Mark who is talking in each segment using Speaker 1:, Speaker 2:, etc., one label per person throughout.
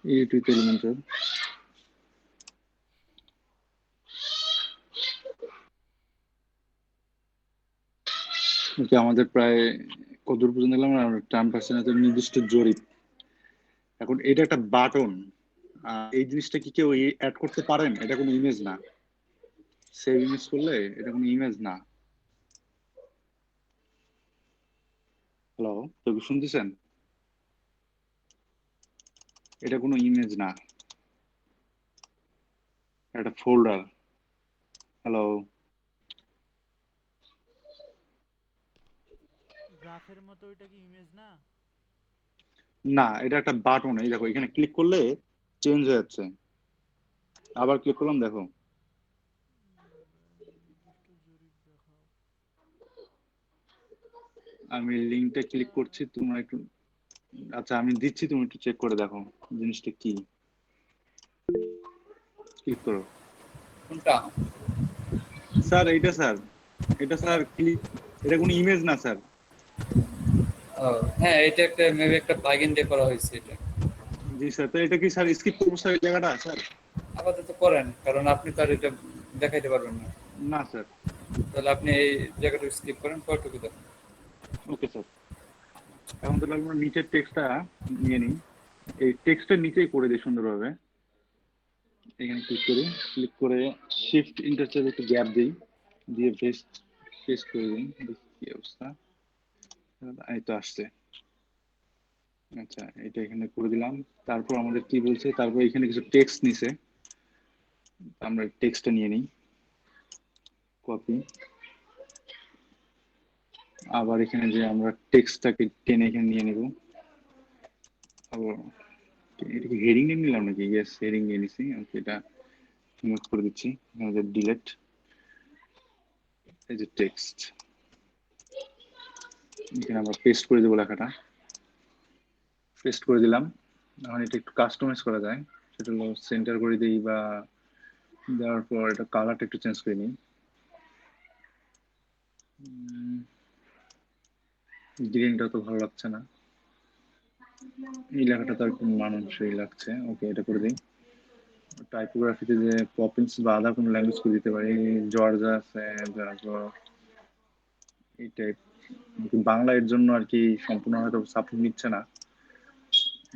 Speaker 1: edit with Elementor। ওকে, আমাদের প্রায় কতদূর পর্যন্ত গেলাম? টার্ম পার্সেন্টেজের নির্দিষ্ট জরিপ। এখন এটা একটা বাটন, এই জিনিসটা কি কেউ অ্যাড করতে পারেন? এটা কোনো ইমেজ না, সেভ ইমেজ করলে এটা কোনো ইমেজ না। হ্যালো, তো কি শুনতেছেন? এটা কোনো ইমেজ না, এটা ফোল্ডার। হ্যালো।
Speaker 2: গ্রাফের মতো ওইটা কি ইমেজ না?
Speaker 1: না, এটা একটা বাটন। এই দেখো, এখানে ক্লিক করলে চেঞ্জ হয়ে যাচ্ছে। আবার ক্লিক করলাম, দেখো।
Speaker 2: নির্দিষ্ট জরিপ দেখাও।
Speaker 1: আমি লিঙ্কটা ক্লিক করছি, তোমরা একটু, আচ্ছা আমি দিচ্ছি, তুমি একটু চেক করে দেখো জিনিসটা কি। ক্লিক করো।
Speaker 3: কোনটা?
Speaker 1: স্যার এইটা, স্যার এটা, স্যার ক্লিক, এটা কোনো ইমেজ না স্যার।
Speaker 3: ও, হ্যাঁ, এটা একটা মেবি একটা প্লাগইন দিয়ে করা হয়েছে এটা।
Speaker 1: জি স্যার, তো এটা কি স্যার স্কিপ করবো স্যার এই জায়গাটা স্যার?
Speaker 3: আপাতত করেন, কারণ আপনি তো আর এটা দেখাইতে পারবেন না।
Speaker 1: না স্যার।
Speaker 3: তাহলে আপনি এই জায়গাটা স্কিপ করেন, পরটুকু দেখেন।
Speaker 1: Okay sir. এখন তাহলে আমরা নিচের টেক্সটটা নিয়ে নিই, এই টেক্সটের নিচেই করে দিই সুন্দরভাবে। এখানে ক্লিক করি, ক্লিক করে শিফট ইন্টারচেঞ্জ একটু গ্যাপ দিই, দিয়ে পেস্ট পেস্ট করে দিই। দেখি কি অবস্থা। এই তো আসছে। আচ্ছা, এটা এখানে করে দিলাম। তারপর আমাদের কি বলছে, তারপর এখানে কিছু টেক্সট নিছে, আমরা টেক্সটটা নিয়ে নিই, কপি। আবার এখানে যে আমরা টেক্সটটাকে টেনে এখানে নিয়ে নিব। আবার এটা কি হেডিং নিয়ে নিলাম নাকি? ইয়েস, হেডিং নিয়ে নিছি। ওকে, এটা নোট করে দিচ্ছি। ডিলেট, এই যে টেক্সট, এখানে আমরা পেস্ট করে দেবো লেখাটা। পেস্ট করে দিলাম। এখন এটা একটু কাস্টমাইজ করা যায়, সেটা হলো সেন্টার করে দিই, বা দেওয়ার পর এটা কালারটা একটু চেঞ্জ করে নিই। গ্রিনটা তো ভালো লাগছে না, এই লেখাটা তো একটু মানানসই লাগছে। ওকে, এটা করে দিই। টাইপোগ্রাফিতে যে পপিন্স বা আদার কোনো ল্যাঙ্গুয়েজ করে দিতে পারি, জর্জা আছে, তারপর এই টাইপ। বাংলা এর জন্য আর কি সম্পূর্ণ হয়তো সাপোর্ট নিচ্ছে না।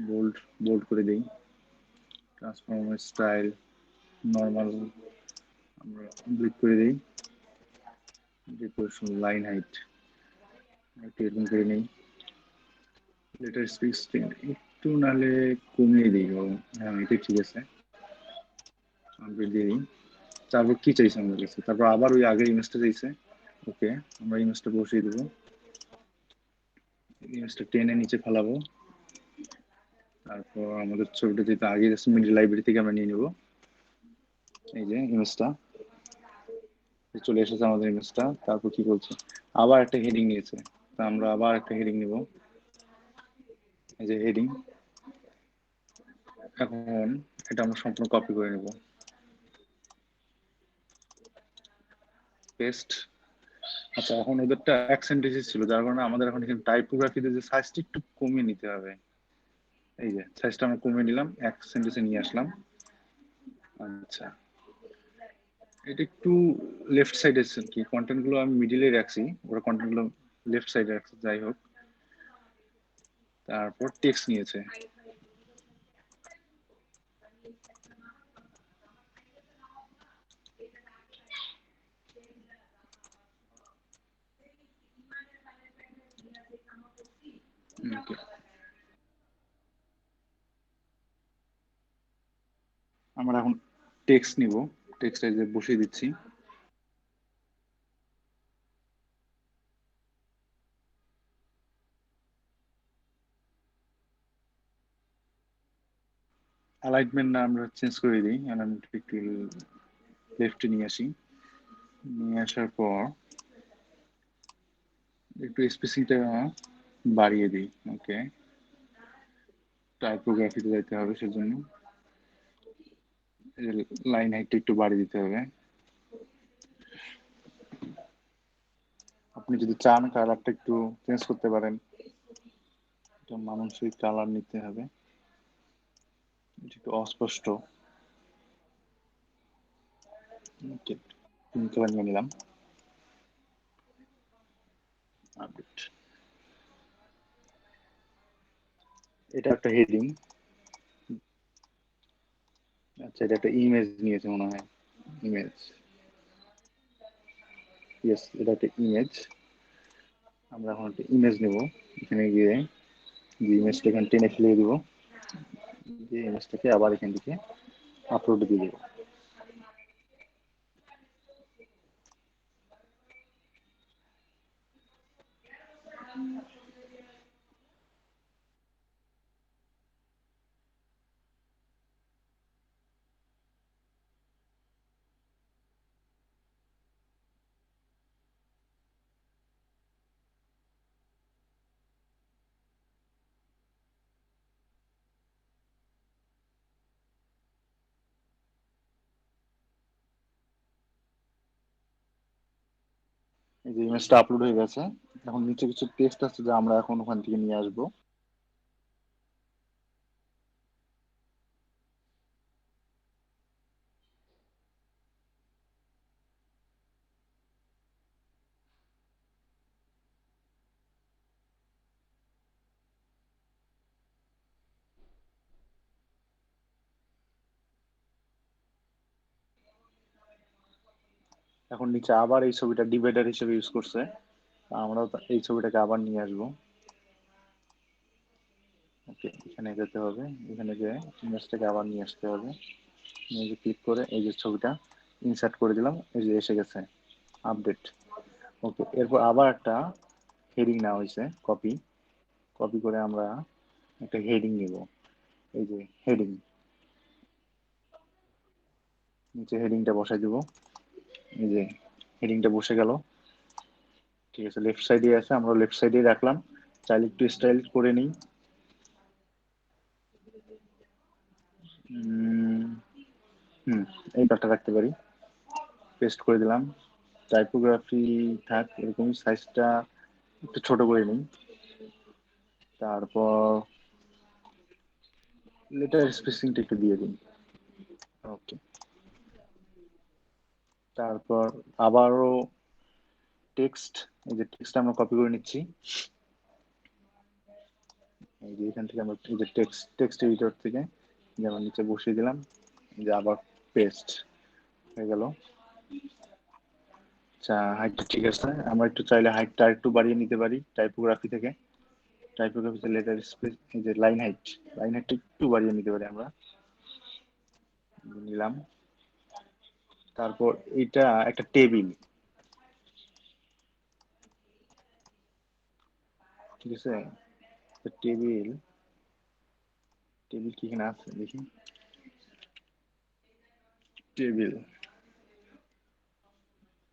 Speaker 1: বোল্ড বোল্ড করে দিই। ট্রান্সফর্মার স্টাইল নর্মাল আমরা ক্লিক করে দিই। ডেকোরেশন লাইন হাইট একটু এরকম করে নিই। লেটার স্পিড একটু নালে কমিয়ে দিই। হ্যাঁ, এটা ঠিক আছে, আপডেট দিয়ে দিই। তারপর কি চাইছে আমাদের কাছে, তারপর আবার ওই আগের ইমেজটা চাইছে। ওকে, আমরা ইমেজটা বসিয়ে দেবো, ইমেজটা টেনে নিচে ফেলাবো। তারপর আমাদের ছবিটা যেটা আগে মিডল লাইব্রেরি থেকে আমরা নিয়ে নেবো। এই যে ইমেজটা চলে এসেছে, আমাদের ইমেজটা। তারপর কি বলছে, আবার একটা হেডিং নিয়েছে, তা আমরা আবার একটা হেডিং নিব। এই যে হেডিং। এখন এটা আমরা সম্পূর্ণ কপি করে নেব, পেস্ট। আচ্ছা, এখন ওদেরটা অ্যাকসেন্টেন্সিস ছিল, যার কারণে আমাদের এখন এখানে টাইপোগ্রাফিতে যে সাইজটা একটু কমিয়ে নিতে হবে। এই যে সাইজটা আমরা কমিয়ে নিলাম, অ্যাকসেন্টেন্সে নিয়ে আসলাম। আচ্ছা, এটা একটু লেফট সাইডে কি কন্টেন্ট গুলো আমি মিডিলে রাখছি, ওরা কন্টেন্ট গুলো লেফট সাইডে রাখছে, যাই হোক। তারপর টেক্সট নিয়েছে। Okay. আমরা এখন টেক্সট নিব, টেক্সট যে বসিয়ে দিচ্ছি। অ্যালাইনমেন্ট না আমরা চেঞ্জ করে দিই, অ্যালাইনমেন্ট একটু লেফটে নিয়ে আসি। নিয়ে আসার পর একটু স্পেসিংটা বাড়িয়ে দিই। ওকে, টাইপোগ্রাফিতে যাইতে হবে, সেজন্য লাইন হাইটটা একটু বাড়িয়ে দিতে হবে। আপনি যদি চান কালারটা একটু চেঞ্জ করতে পারেন, এটা মানানসই কালার নিতে হবে। এটা একটু অস্পষ্ট। ওকে, পিঙ্ক কালার নিয়ে নিলাম। আপডেট। এটা একটা হেডিং। আচ্ছা, এটা একটা ইমেজ নিয়েছে মনে হয়। ইমেজ, ইয়েস, এটা একটা ইমেজ। আমরা এখন একটা ইমেজ নেব। এখানে গিয়ে যে ইমেজটা এখানে টেনে ফেলিয়ে দিব, যে ইমেজটাকে আবার এখান থেকে আপলোড দিয়ে দেবো। এই যে ইমেজটা আপলোড হয়ে গেছে। এখন নিচে কিছু টেক্সট আছে যা আমরা এখন ওখান থেকে নিয়ে আসবো। এখন নিচে আবার এই ছবিটা ডিভাইডার হিসেবে ইউজ করছে, আমরাও এই ছবিটাকে আবার নিয়ে আসবো। ওকে, এখানে যেতে হবে, এখানে যে ইমেজটাকে আবার নিয়ে আসতে হবে। নিয়ে ক্লিক করে এই যে ছবিটা ইনসার্ট করে দিলাম, এই যে এসে গেছে আপডেট। ওকে, এরপর আবার একটা হেডিং নেওয়া হয়েছে, কপি। কপি করে আমরা একটা হেডিং নিব। এই যে হেডিং, নিচে হেডিংটা বসাই দিব। এই যে হেডিংটা বসে গেল। ঠিক আছে, লেফট সাইডে আছে, আমরা লেফট সাইডে রাখলাম। চাইলে একটু স্টাইল করে নিই। হুম, এই কাটটা রাখতে পারি। পেস্ট করে দিলাম। টাইপোগ্রাফি থাক এরকম, সাইজটা একটু ছোট করে নিই। তারপর লেটার স্পেসিংটা একটু দিয়ে দিন। ওকে, তারপর আবারও টেক্সট, এই যে টেক্সট আমরা কপি করে নিচ্ছি। এই যে এখান থেকে আমরা এই যে টেক্সট এডিটর থেকে যেমন নিচে বসিয়ে দিলাম। এই যে আবার পেস্ট হয়ে গেল। আচ্ছা, হাইটটা ঠিক আছে। আমরা একটু চাইলে হাইটটা একটু বাড়িয়ে নিতে পারি টাইপোগ্রাফি থেকে। টাইপোগ্রাফিতে লেটার স্পেস, এই যে লাইন হাইটটা একটু বাড়িয়ে নিতে পারি আমরা। নিলাম। তারপর এটা একটা টেবিল, ঠিক আছে। টেবিল, টেবিল কি এখানে আছে দেখি। টেবিল,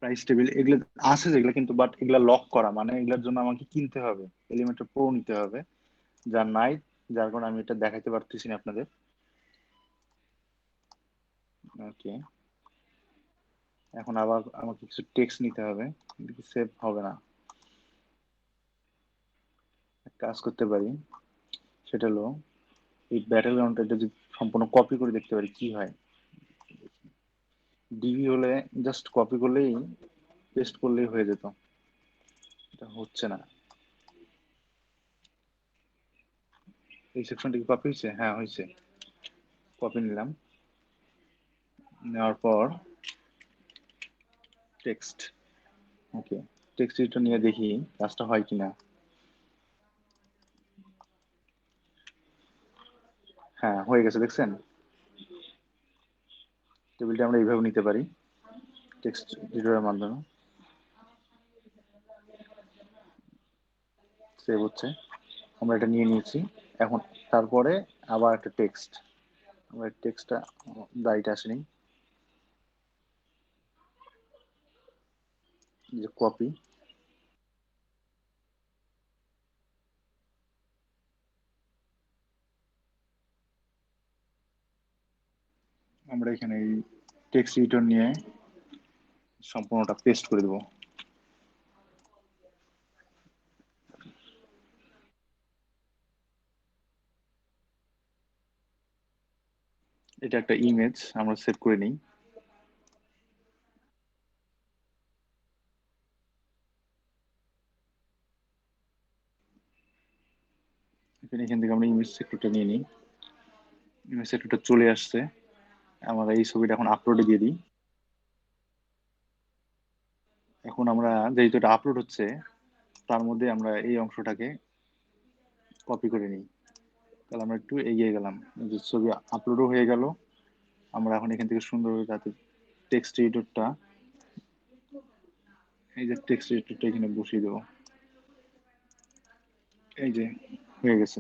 Speaker 1: প্রাইস টেবিল এগুলো আছে যেগুলো, কিন্তু বাট এগুলা লক করা, মানে এগুলোর জন্য আমাকে কিনতে হবে, এলিমেন্টর প্রো নিতে হবে, যা নাই। যার কারণে আমি এটা দেখাইতে পারতেছি না আপনাদের। ওকে, এখন আবার আমাকে কিছু টেক্সট নিতে হবে, কিন্তু সেভ হবে না। এক কাজ করতে পারি, সেটা হলো এই ব্যাটেল গ্রাউন্ডটা যদি সম্পূর্ণ কপি করে দেখতে পারি কি হয়। ডিবি হলে জাস্ট কপি করলেই, পেস্ট করলেই হয়ে যেত। এটা হচ্ছে না। এই সেকশনটা কি কপি হয়েছে? হ্যাঁ হয়েছে। কপি নিলাম। নেওয়ার পর টেক্সট, ওকে, টেক্সট এডিটর নিয়ে দেখি কাজটা হয় কিনা। হ্যাঁ, হয়ে গেছে, দেখছেন। টেবিলটা আমরা এইভাবে নিতে পারি টেক্সট এডিটরের মাধ্যমে। সেভ হচ্ছে, আমরা এটা নিয়ে নিয়েছি। এখন তারপরে আবার একটা টেক্সট, আমরা টেক্সটটা দাড়িটা আসেনি, যে কপি, আমরা এখানে এই টেক্সট এডিটর নিয়ে সম্পূর্ণটা পেস্ট করে দেবো। এটা একটা ইমেজ, আমরা সেভ করে নিই। এখান থেকে আমরা ইমেজ সেক্টরটা নিয়ে নিই। ইমেজ সেক্টরটা চলে আসছে। আমরা এই ছবিটা এখন আপলোডে দিয়ে দিই। এখন আমরা যেহেতু এটা আপলোড হচ্ছে, তার মধ্যে আমরা এই অংশটাকে কপি করে নিই। তাহলে আমরা একটু এগিয়ে গেলাম, যে ছবি আপলোডও হয়ে গেল। আমরা এখন এখান থেকে সুন্দরভাবে যাতে টেক্সট এডিটরটা, এই যে টেক্সট এডিটরটা এখানে বসিয়ে দেবো। এই যে হয়ে গেছে।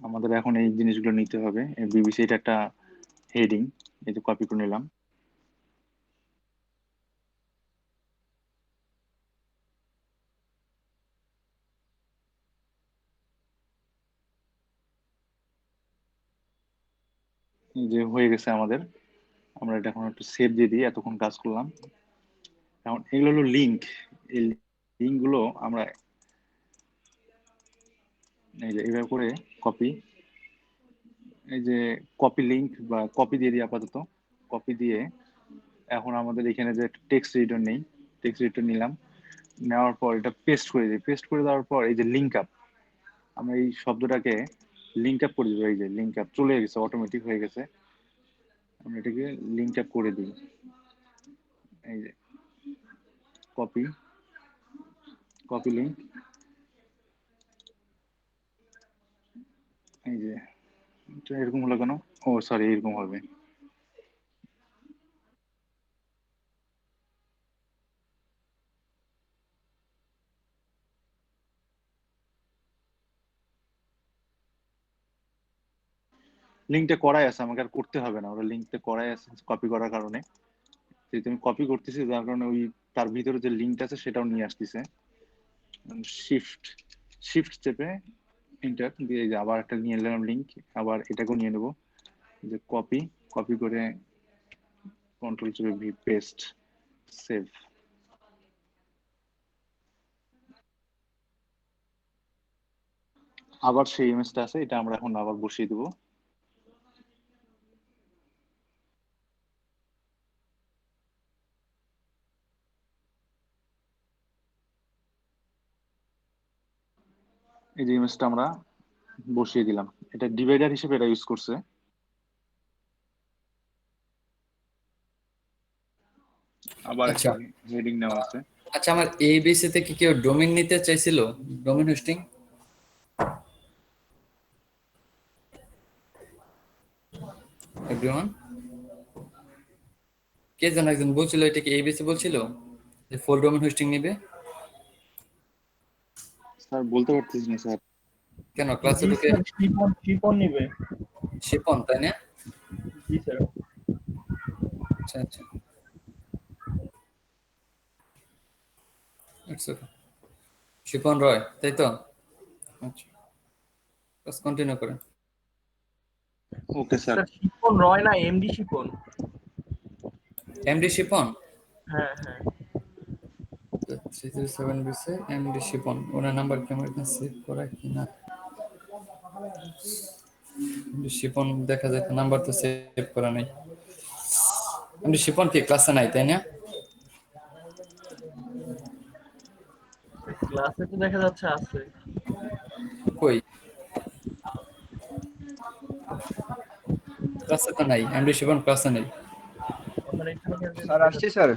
Speaker 1: আমাদের এখন এই জিনিসগুলো নিতে হবে। বিবিসি এটা একটা হেডিং, এই যে কপি করে নিলাম। এই যে হয়ে গেছে আমাদের। আমরা এটা এখন একটু সেভ দিয়ে দিই, এতক্ষণ কাজ করলাম। এখন এগুলো হলো লিঙ্ক। এই লিঙ্ক গুলো আমরা এই যে এইভাবে করে কপি, এই যে কপি লিঙ্ক বা কপি দিয়ে দিই আপাতত। কপি দিয়ে এখন আমাদের এখানে যে টেক্সট এডিটর নেই, টেক্সট এডিটর নিলাম। নেওয়ার পর এটা পেস্ট করে দিই। পেস্ট করে দেওয়ার পর এই যে লিঙ্ক আপ, আমরা এই শব্দটাকে লিঙ্ক আপ করে দিব। এই যে লিঙ্ক আপ চলে গেছে, অটোমেটিক হয়ে গেছে। আমরা এটাকে লিঙ্ক আপ করে দিই। এই যে কপি, কপি লিঙ্ক, এই যে এটা এরকম হলো কেন? ও সরি, এরকম হবে। লিঙ্কটা করাই আছে, আমাকে আর করতে হবে না। ওরা লিঙ্কটা করাই আছে কপি করার কারণে। যেহেতু আমি কপি করতেছি, যার কারণে ওই তার ভিতরে যে লিঙ্কটা আছে সেটাও নিয়ে আসতেছে। শিফট শিফট চেপে এন্টার দিয়ে যে আবার একটা নিয়ে নিলাম লিঙ্ক। আবার এটাকেও নিয়ে নেবো, যে কপি, কপি করে কন্ট্রোল চেপে ভি পেস্ট, সেভ। আবার সেই ইমেজটা আছে, এটা আমরা এখন আবার বসিয়ে দেবো। এই যে ইমেজটা আমরা বসিয়ে দিলাম। এটা ডিভাইডার হিসেবে এটা ইউজ করছে। আবার
Speaker 3: আচ্ছা
Speaker 1: একটা হেডিং নেওয়া আছে।
Speaker 3: আচ্ছা, আমার এবিসি তে কি কেউ ডোমেইন নিতে চাইছিল? ডোমেইন হোস্টিং এভরিওয়ান, কে যেন একজন বলছিল, এটা কি এবিসি বলছিল যে ফুল ডোমেইন হোস্টিং নিবে?
Speaker 1: স্যার বলতে পারতেছি না স্যার।
Speaker 3: কেন ক্লাসে
Speaker 4: জি
Speaker 3: ঢুকে?
Speaker 4: স্যার, শিপন শিপন নিবে।
Speaker 3: শিপন, তাই না?
Speaker 4: জি স্যার।
Speaker 3: আচ্ছা আচ্ছা, ইটস ওকে। শিপন রয়, তাই তো? আচ্ছা, ক্লাস কন্টিনিউ করেন।
Speaker 1: Okay sir.
Speaker 4: স্যার শিপন রয় না, এমডি শিপন।
Speaker 3: এমডি শিপন।
Speaker 4: হ্যাঁ হ্যাঁ।
Speaker 3: 337 বিসে এমডি শিপন, ওনার নাম্বার কি আমার এখানে সেভ করা কিনা? এমডি শিপন দেখা যায়, নাম্বার তো সেভ করা নাই। এমডি শিপন কি ক্লাসে নাই, তাই না?
Speaker 4: ক্লাসে তো দেখা যাচ্ছে আছে।
Speaker 3: কই, ক্লাসে তো নাই, এমডি শিপন ক্লাসে নেই।
Speaker 4: আমার এখানে
Speaker 5: স্যার আসছি স্যার।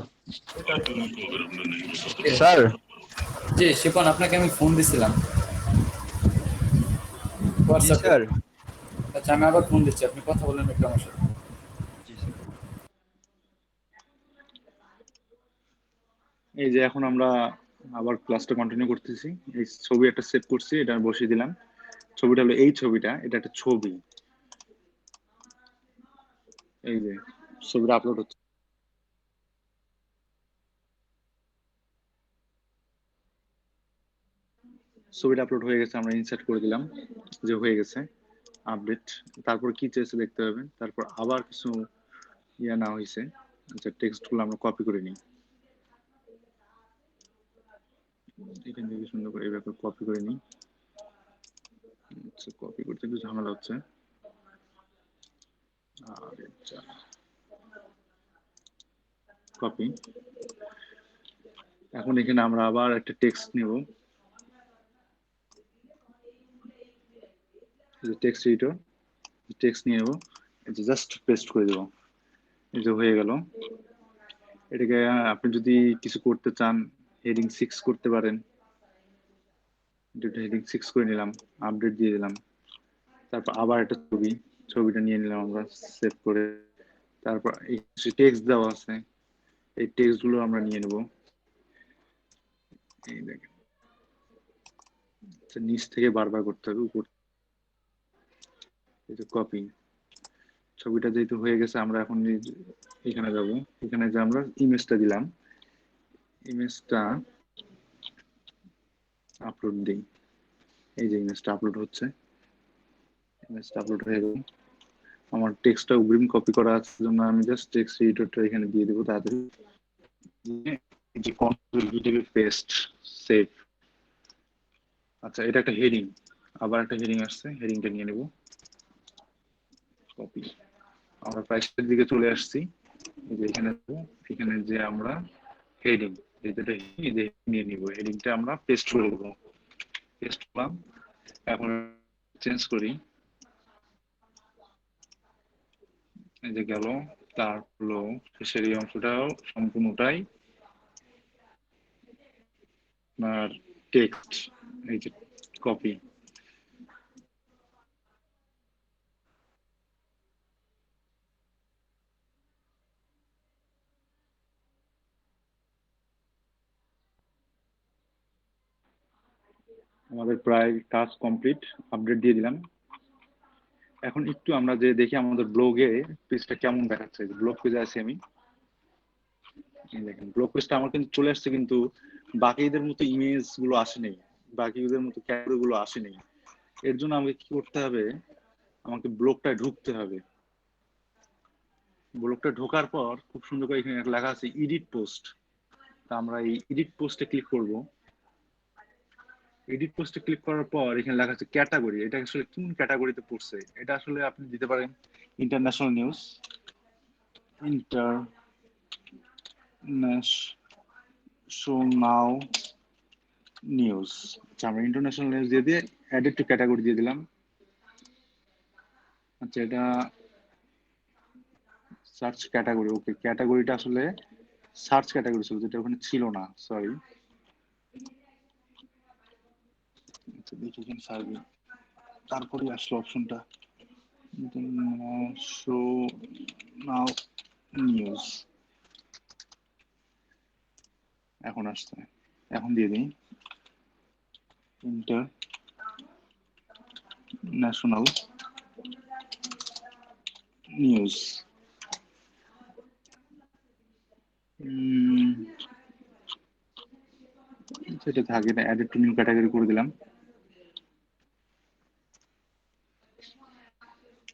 Speaker 4: এটা আছে।
Speaker 5: স্যার
Speaker 3: জি শিপন, আপনাকে আমি ফোন দিছিলাম
Speaker 5: জি
Speaker 3: হোয়াটসঅ্যাপে।
Speaker 5: স্যার।
Speaker 3: আচ্ছা, আমি আবার ফোন দিচ্ছি, আপনি কথা বলেন একটু আমার সাথে।
Speaker 5: জি স্যার।
Speaker 1: এই যে এখন আমরা আবার ক্লাসটা কন্টিনিউ করতেছি। এই ছবি একটা সেভ করছি, এটা আমি বসিয়ে দিলাম। ছবিটা হলো এই ছবিটা, এটা একটা ছবি। এই যে ছবিটা আপলোড হচ্ছে। ছবিটা আপলোড হয়ে গেছে, আমরা ইনসার্ট করে দিলাম, যে হয়ে গেছে আপডেট। তারপর কি চেয়েছে দেখতে হবে। তারপর আবার কিছু ইয়া না হয়েছে। আচ্ছা, টেক্সট গুলো আমরা কপি করে নিই। এখান থেকে সুন্দর করে এইভাবে কপি করে নিই। আচ্ছা, কপি করতে একটু ঝামেলা হচ্ছে। আরে কপি। এখন এখানে আমরা আবার একটা টেক্সট নেব, টেক্সট এডিটর, টেক্সট নিয়ে নেবো, জাস্ট পেস্ট করে দেবো। এই যে হয়ে গেল। এটাকে আপনি যদি কিছু করতে চান, হেডিং 6 করতে পারেন। হেডিং 6 করে নিলাম, আপডেট দিয়ে দিলাম। তারপর আবার একটা ছবিটা নিয়ে নিলাম আমরা, সেভ করে। তারপর এই টেক্সট দেওয়া আছে, এই টেক্সট গুলো আমরা নিয়ে নেব। এই দেখেন, আচ্ছা, নিচ থেকে বারবার করতে হবে, উপর। এই যে কপি, ছবিটা যেহেতু হয়ে গেছে, আমরা এখন এখানে যাব। এখানে যে আমরা ইমেজটা দিলাম, ইমেজটা আপলোড দিই। এই যে ইমেজটা আপলোড হচ্ছে, ইমেজটা আপলোড হয়ে গেল। আমার টেক্সটটা অগ্রিম কপি করা আছে জন্য আমি জাস্ট টেক্সট এডিটরটা এখানে দিয়ে দেবো তাড়াতাড়ি। যে control V table paste, save. আচ্ছা, এটা একটা হেডিং, আবার একটা হেডিং আসছে, হেডিংটা নিয়ে নেব, কপি। আমরা প্রায় শেষের দিকে চলে আসছি। এই যে এখানে এখানে যে আমরা হেডিং, যেটা নিয়ে নিব, হেডিংটা আমরা পেস্ট করে দেবো। পেস্ট করলাম। এখন চেঞ্জ করি, এই যে গেল। তার হলো শেষের এই অংশটাও সম্পূর্ণটাই আপনার টেক্সট, এই যে কপি। আমাদের প্রায় কাজ কমপ্লিট, আপডেট দিয়ে দিলাম। এখন একটু আমরা যে দেখি আমাদের ব্লগে পেজটা কেমন দেখাচ্ছে। ব্লগ পেজে আছি আমি, এই দেখেন ব্লগ পেজটা আমার কিন্তু চলে আসছে, কিন্তু বাকিদের মতো ইমেজ গুলো আসেনি, বাকিদের মতো ক্যাটাগরি গুলো আসেনি। এর জন্য আমাকে কি করতে হবে, আমাকে ব্লগটায় ঢুকতে হবে। ব্লগটা ঢোকার পর খুব সুন্দর করে এখানে লেখা আছে এডিট পোস্ট। তা আমরা এই এডিট পোস্টে ক্লিক করব। এডিট পোস্টে ক্লিক করার পর এখানে লেখা আছে ক্যাটাগরি। এটা আসলে কোন ক্যাটাগরিতে পড়ছে, এটা আসলে আপনি দিতে পারেন ইন্টারন্যাশনাল নিউজ, ইন্টারন্যাশনাল নিউজ। আচ্ছা, আমরা ইন্টারন্যাশনাল নিউজ দিয়ে দিয়ে অ্যাডেড টু ক্যাটাগরি দিয়ে দিলাম। আচ্ছা, এটা সার্চ ক্যাটাগরি। ওকে, ক্যাটাগরিটা আসলে সার্চ ক্যাটাগরি ছিল, যেটা ওখানে ছিল না, সরি। আচ্ছা, দেখি এখানে সার্চ, তারপরে আসলো অপশনটা ইন্টারন্যাশনাল নিউজ। এখন আসছে, এখন দিয়ে দিই ইন্টারন্যাশনাল নিউজ। সেটা থাকে না, অ্যাডেড টু নিউ ক্যাটাগরি করে দিলাম।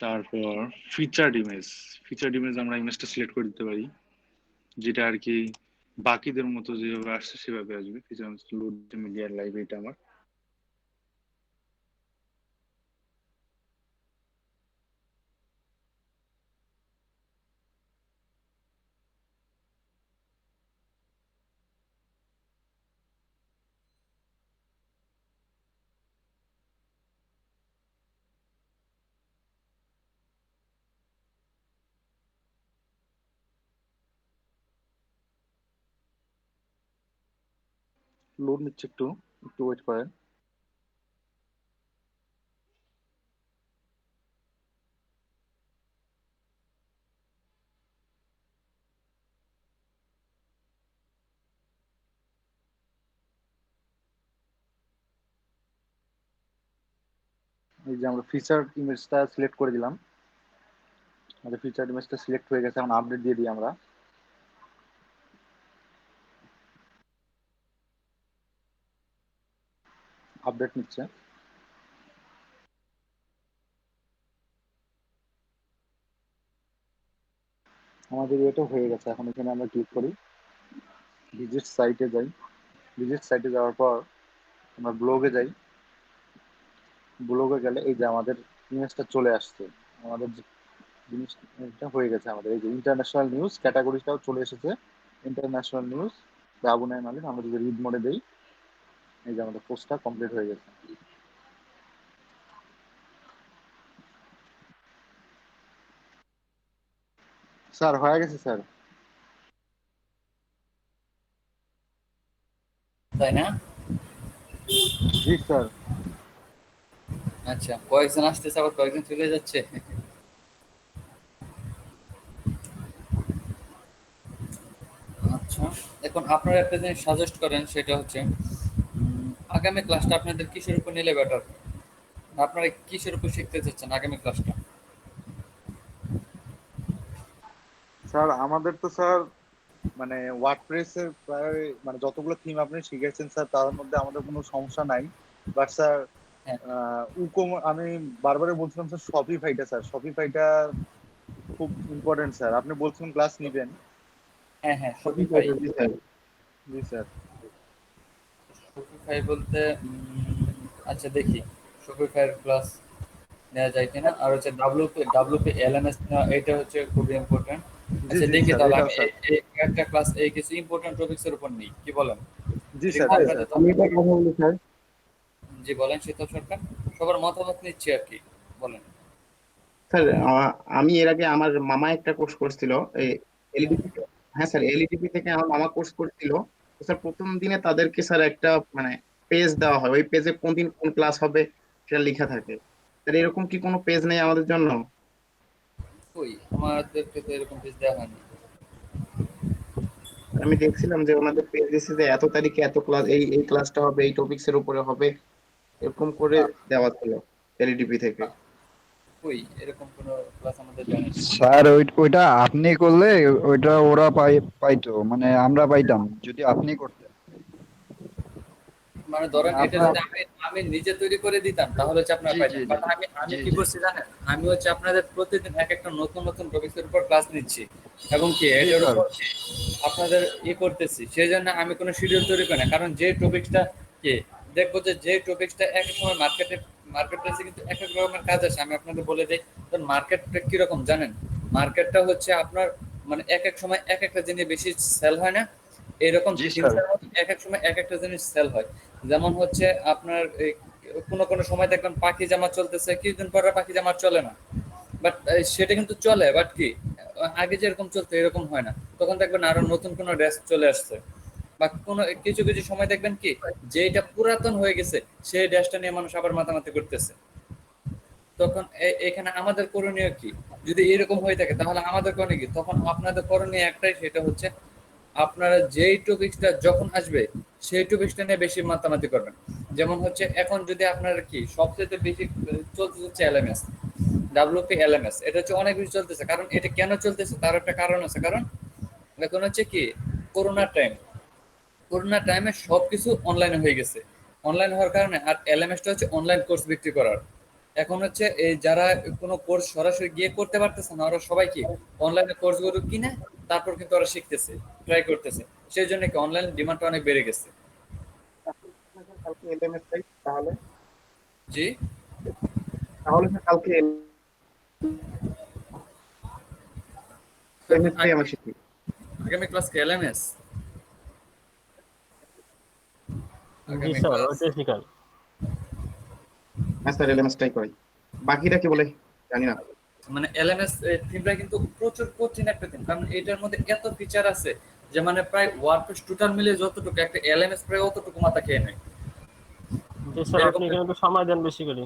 Speaker 1: তারপর ফিচার্ড ইমেজ আমরা ইমেজটা সিলেক্ট করে দিতে পারি, যেটা আর কি বাকিদের মতো যেভাবে আসছে সেভাবে আসবে। ফিচার লোড মিডিয়ার লাইব্রেরিটা আমার। লোড নিচ্ছে, একটু একটু ওয়েট করেন। এই যে আমরা ফিচার ইমেজটা সিলেক্ট করে দিলাম, আমাদের ফিচার ইমেজটা সিলেক্ট হয়ে গেছে। এখন আপডেট দিয়ে দিই আমরা, আপডেট নিচ্ছে। আমাদের এটা হয়ে গেছে। এখন এখানে আমরা ক্লিক করি, ভিজিট সাইটে যাই, ভিজিট সাইটে যাওয়ার পর আমরা ব্লগে যাই। ব্লগে গেলে এই যে আমাদের ইমেজটা চলে আসছে, আমাদের যে জিনিসটা হয়ে গেছে আমাদের, এই যে ইন্টারন্যাশনাল নিউজ ক্যাটাগরিটাও চলে এসেছে। ইন্টারন্যাশনাল নিউজ আবু নাইম আলী, আমরা যদি রিড মোডে দেই, এই যে আমাদের পোস্টটা কমপ্লিট হয়ে গেছে। স্যার হয়ে গেছে স্যার।
Speaker 3: তাই না?
Speaker 1: জি স্যার।
Speaker 3: আচ্ছা, কয়েকজন আসতেছে আবার কয়েকজন চলে যাচ্ছে। আচ্ছা, এখন আপনারা একটা জিনিস সাজেস্ট করেন, সেটা হচ্ছে আগামী ক্লাসটা আপনাদের কিসের উপর নিলে বেটার? আপনারা কিসের উপর শিখতে চাচ্ছেন আগামী ক্লাসটা?
Speaker 1: স্যার আমাদের তো স্যার মানে ওয়ার্ডপ্রেসের প্রায় মানে যতগুলো থিম আপনি শিখেছেন স্যার, তার মধ্যে আমাদের কোনো সমস্যা নাই। বাট স্যার
Speaker 3: হ্যাঁ
Speaker 1: আমি বারবারই বলছিলাম স্যার, শপিফাইটা স্যার, শপিফাইটা খুব ইম্পর্টেন্ট স্যার। আপনি বলছিলেন ক্লাস নিবেন।
Speaker 3: হ্যাঁ হ্যাঁ, শপিফাই।
Speaker 1: জি স্যার।
Speaker 3: শপিফাই বলতে আচ্ছা দেখি শপিফাইয়ের ক্লাস নেওয়া যায় কিনা। আর হচ্ছে ডাব্লিউপি এলএমএস এটা হচ্ছে খুবই ইম্পর্টেন্ট।
Speaker 1: জি
Speaker 3: আচ্ছা
Speaker 1: জি
Speaker 3: দেখি
Speaker 1: স্যার,
Speaker 3: তাহলে
Speaker 1: এটাও
Speaker 3: আমি
Speaker 1: স্যার।
Speaker 3: একটা ক্লাস এই কিছু ইম্পর্টেন্ট টপিকস এর উপর নেই, কি বলেন?
Speaker 1: জি
Speaker 3: দেখি
Speaker 1: স্যার, জি
Speaker 3: আপনাদের
Speaker 1: স্যার।
Speaker 6: আমি এটা কথা বলি স্যার।
Speaker 3: জি বলেন শীতল সরকার, সবার মতামত নিচ্ছি আর কি, বলেন।
Speaker 6: স্যার আমি এর আগে আমার মামা একটা কোর্স করছিল এলইডিপি। হ্যাঁ স্যার, এলইডিপি থেকে আমার মামা কোর্স করছিল। তো স্যার প্রথম দিনে তাদেরকে স্যার একটা মানে পেজ দেওয়া হয়, ওই পেজে কোন দিন কোন ক্লাস হবে সেটা লেখা থাকে। স্যার এরকম কি কোনো পেজ নেই আমাদের জন্য?
Speaker 3: কই আমাদেরকে তো এরকম পেজ দেওয়া হয়নি।
Speaker 6: আমি দেখছিলাম যে ওনাদের পেজ দিচ্ছে যে এত তারিখে এত ক্লাস, এই এই ক্লাসটা হবে, এই টপিকস এর উপরে হবে, এরকম করে
Speaker 3: না,
Speaker 6: দেওয়া ছিল এলইডিপি থেকে।
Speaker 3: কই এরকম কোনো ক্লাস আমাদের জানেন?
Speaker 5: স্যার ওইটা আপনি করলে ওইটা ওরা পাইতো, মানে আমরা পাইতাম যদি আপনি করতেন।
Speaker 3: মানে ধরেন এটা
Speaker 5: আপনার
Speaker 3: যদি আমি আমি নিজে তৈরি করে দিতাম তাহলে হচ্ছে আপনারা
Speaker 5: জি জি
Speaker 3: পাইতেন,
Speaker 5: জি
Speaker 3: বাট আমি আমি
Speaker 5: জি
Speaker 3: কি
Speaker 5: জি
Speaker 3: করছি জানেন, আমি হচ্ছে আপনাদের প্রতিদিন এক একটা নতুন নতুন টপিকের উপর ক্লাস নিচ্ছি এবং কি
Speaker 5: জি
Speaker 3: এটার
Speaker 5: স্যার।
Speaker 3: উপর আপনাদের করতেছি। সেই জন্য আমি কোনো শিডিউল তৈরি করি না, কারণ যে টপিকসটা কি দেখবো যে টপিকসটা এক এক সময় মার্কেট প্লেসে কিন্তু এক এক রকমের কাজ আছে। আমি আপনাদের বলে দিই, মার্কেটটা কিরকম জানেন? মার্কেটটা হচ্ছে আপনার মানে এক এক সময় এক একটা জিনিস বেশি সেল হয় না, এরকম
Speaker 5: জি স্যার।
Speaker 3: জিনিসের মধ্যে এক এক সময় এক একটা জিনিস সেল হয়। যেমন হচ্ছে আপনার এই কোনো কোনো সময় দেখবেন পাখি জামা চলতেছে, কিছুদিন পরে পাখি জামা চলে না, বাট সেটা কিন্তু চলে, বাট কি আগে যেরকম চলতো এরকম হয় না। তখন দেখবেন আরো নতুন কোনো ড্রেস চলে আসছে, বা কোনো কিছু কিছু সময় দেখবেন কি যেটা পুরাতন হয়ে গেছে সেই ড্রেসটা নিয়ে মানুষ আবার মাতামাতি করতেছে। তখন এখানে আমাদের করণীয় কি? যদি এরকম হয়ে থাকে তাহলে আমাদের করণীয় কি? তখন আপনাদের করণীয় একটাই, সেটা হচ্ছে আপনারা যেই টপিকসটা যখন আসবে সেই টপিকসটা নিয়ে বেশি মাতামাতি করবেন। যেমন হচ্ছে এখন যদি আপনারা কি সবচেয়ে বেশি চলতে হচ্ছে এলএমএস, ডাব্লিউপি এলএমএস, এটা হচ্ছে অনেক বেশি চলতেছে। কারণ এটা কেন চলতেছে তার একটা কারণ আছে, কারণ এখন হচ্ছে কি করোনা টাইমে সবকিছু অনলাইনে হয়ে গেছে। অনলাইন হওয়ার কারণে আর এলএমএসটা হচ্ছে অনলাইন কোর্স বিক্রি করার। এখন হচ্ছে এই যারা কোনো কোর্স সরাসরি গিয়ে করতে পারতেছে না, ওরা সবাই কি অনলাইনে কোর্সগুলো কিনে তারপর কিন্তু ওরা শিখতেছে, ট্রাই করতেছে। সেই জন্য কি অনলাইন ডিমান্ডটা অনেক বেড়ে গেছে।
Speaker 6: কালকে এলএমএস টাই তাহলে।
Speaker 3: জি
Speaker 6: তাহলে স্যার কালকে এলএমএস টাই আমরা শিখি।
Speaker 3: আগামী ক্লাস কি এলএমএস?
Speaker 4: জি
Speaker 3: আগামী
Speaker 4: স্যার,
Speaker 3: ক্লাস
Speaker 4: ওইটাই শিখান।
Speaker 6: হ্যাঁ স্যার, এলএমএস টাই করাই। বাকিটা কি বলে জানি না।
Speaker 3: মানে এলএমএস থিমটা কিন্তু প্রচুর কঠিন একটা থিম, কারণ এটার মধ্যে এত ফিচার আছে যে মানে প্রায় ওয়ার্ডপ্রেস টোটাল মিলে যতটুকু একটা এলএমএস প্রায় অতটুকু মাথা খেয়ে নেয়।
Speaker 4: জি স্যার,
Speaker 3: এরকম
Speaker 4: আপনি এখানে তো সময় দেন বেশি করে।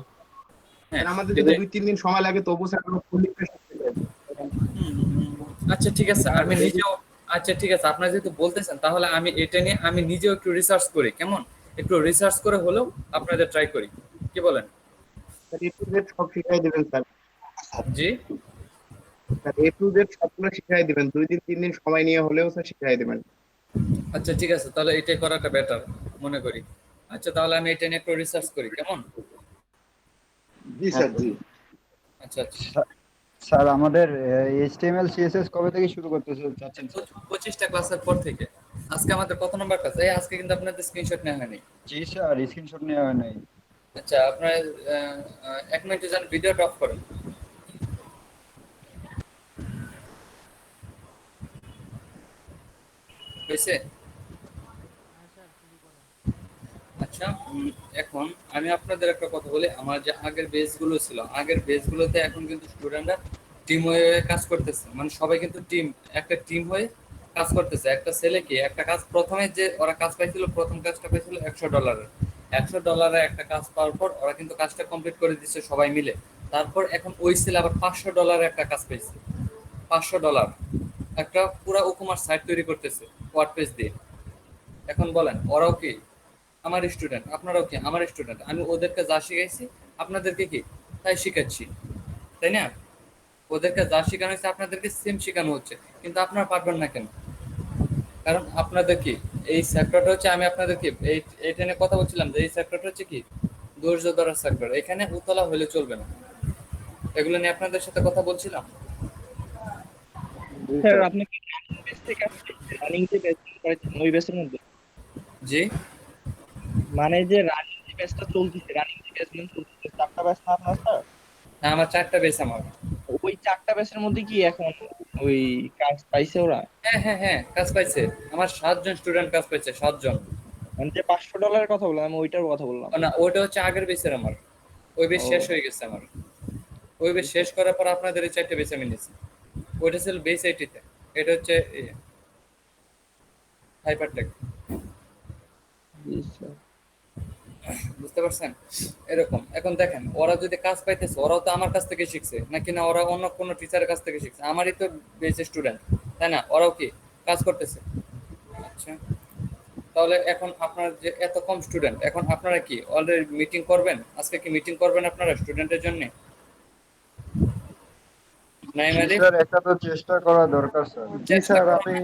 Speaker 3: হ্যাঁ
Speaker 6: আমাদের যদি
Speaker 3: এটা
Speaker 6: 2-3 দিন সময় লাগে তবু স্যার আমরা ফুল প্রিপারেশন করতে পারবো।
Speaker 3: আচ্ছা ঠিক আছে, আমি নিজেও আচ্ছা ঠিক আছে, আপনারা যেহেতু বলতেছেন তাহলে আমি এটা নিয়ে আমি নিজেও একটু রিসার্চ করি, কেমন একটু রিসার্চ করে হলেও আপনাদের ট্রাই করি, কি বলেন?
Speaker 6: এ টু জেড সব শিখাই দিবেন sir.
Speaker 3: G
Speaker 6: sir A to Z সবগুলো শিখাই দিবেন, 2-3 দিন সময় নিয়ে হলেও স্যার শিখাই দিবেন।
Speaker 3: আচ্ছা ঠিক আছে, তাহলে এটাই করাটা বেটার মনে করি। আচ্ছা তাহলে আমি এটা নিয়ে একটু রিসার্চ করি, কেমন?
Speaker 1: জি
Speaker 6: হ্যাঁ
Speaker 1: স্যার,
Speaker 6: স্যার।
Speaker 1: জি।
Speaker 3: আচ্ছা আচ্ছা।
Speaker 5: স্যার আমাদের এইচটিএমএল সিএসএস কবে থেকে শুরু করতে চাচ্ছেন স্যার?
Speaker 3: 25টা ক্লাসের পর থেকে আজকে আমাদের কত নম্বর ক্লাস? এই আজকে কিন্তু আপনাদের স্ক্রিনশট নেওয়া হয়নি।
Speaker 5: জি স্যার, স্ক্রিনশট নেওয়া হয় নাই।
Speaker 3: আচ্ছা, আপনার 1 মিনিটে যান, ভিডিওটা অফ করেন। হয়েছে?
Speaker 2: হ্যাঁ স্যার, শুরু করেন।
Speaker 3: আচ্ছা, এখন আমি আপনাদের একটা কথা বলি। আমার যে আগের বেসগুলো ছিল, আগের বেসগুলোতে এখন কিন্তু স্টুডেন্টরা টিম হয়ে কাজ করতেছে, মানে সবাই কিন্তু একটা টিম হয়ে কাজ করতেছে। একটা ছেলে কি একটা কাজ, প্রথমে যে ওরা কাজ পাইছিল, প্রথম কাজটা পাইছিল $100। $100 একটা কাজ পাওয়ার পর ওরা কিন্তু কাজটা কমপ্লিট করে দিচ্ছে সবাই মিলে। তারপর এখন ওই ছেলে আবার $500 একটা কাজ পাইছে। $500 একটা পুরা উপমার সাইট তৈরি করতেছে ওয়ার্ড পেজ দিয়ে। এখন বলেন, ওরাও কি আমার স্টুডেন্ট, আপনারাও কি আমার স্টুডেন্ট? আমি ওদেরকে যা শিখাইছি আপনাদেরকে কি তাই শিখাচ্ছি, তাই না? ওদেরকে যা শেখানো হয়েছে আপনাদেরকে সেম শেখানো হচ্ছে, কিন্তু আপনারা পারবেন না কেন? কারণ আপনাদের কি এই সেক্টরটা হচ্ছে, আমি আপনাদেরকে এইটা নিয়ে কথা বলছিলাম যে এই সেক্টরটা হচ্ছে কি ধৈর্য ধরার সেক্টর। এখানে উতলা হলে চলবে না। এগুলো নিয়ে আপনাদের সাথে কথা বলছিলাম।
Speaker 1: জি
Speaker 7: স্যার
Speaker 1: স্যার।
Speaker 7: আপনি কি বেস থেকে রানিং যে বেস করেছেন ওই বেসের মধ্যে,
Speaker 3: জি,
Speaker 7: মানে যে রানিং যে বেসটা চলতেছে, রানিং যে বেসগুলো চলতেছে, 4টা ব্যাচ না আপনার স্যার?
Speaker 3: হ্যাঁ, আমার 4টা বেস আমার।
Speaker 7: ওই 4টা ব্যাচের মধ্যে কি এখন ওই কাজ পাইছে ওরা?
Speaker 3: হ্যাঁ হ্যাঁ হ্যাঁ, কাজ পাইছে। আমার 7 জন স্টুডেন্ট কাজ পাইছে, 7 জন।
Speaker 7: মানে যে $500 কথা বললাম আমি ওইটার কথা বললাম।
Speaker 3: না, ওইটা হচ্ছে আগের বেসের আমার। ওই বেস
Speaker 7: ও
Speaker 3: শেষ হয়ে গেছে আমার। ওই বেস শেষ করার পর আপনাদের এই 4টে বেস আমি নিয়েছি। ওইটা ছিল বেস 80-তে, এটা হচ্ছে হাইপারটেক।
Speaker 7: জি স্যার।
Speaker 3: বুঝতে পারছেন? এরকম এখন দেখেন, ওরা যদি কাজ পাইতেছে, ওরাও তো আমার কাছ থেকে শিখছে নাকি না ওরা অন্য কোনো টিচারের কাছ থেকে শিখছে? আমারই তো বেস স্টুডেন্ট, তাই না? ওরাও কি কাজ করতেছে? আচ্ছা, তাহলে এখন আপনার যে এত কম স্টুডেন্ট, এখন আপনারা কি অলরেডি মিটিং করবেন? আজকে কি মিটিং করবেন আপনারা স্টুডেন্টের জন্য? নাইম
Speaker 5: জি
Speaker 3: আলী,
Speaker 5: স্যার, একটা তো চেষ্টা করা দরকার স্যার।
Speaker 1: জি
Speaker 3: চেষ্টা
Speaker 1: স্যার,
Speaker 3: করেন।
Speaker 1: আমি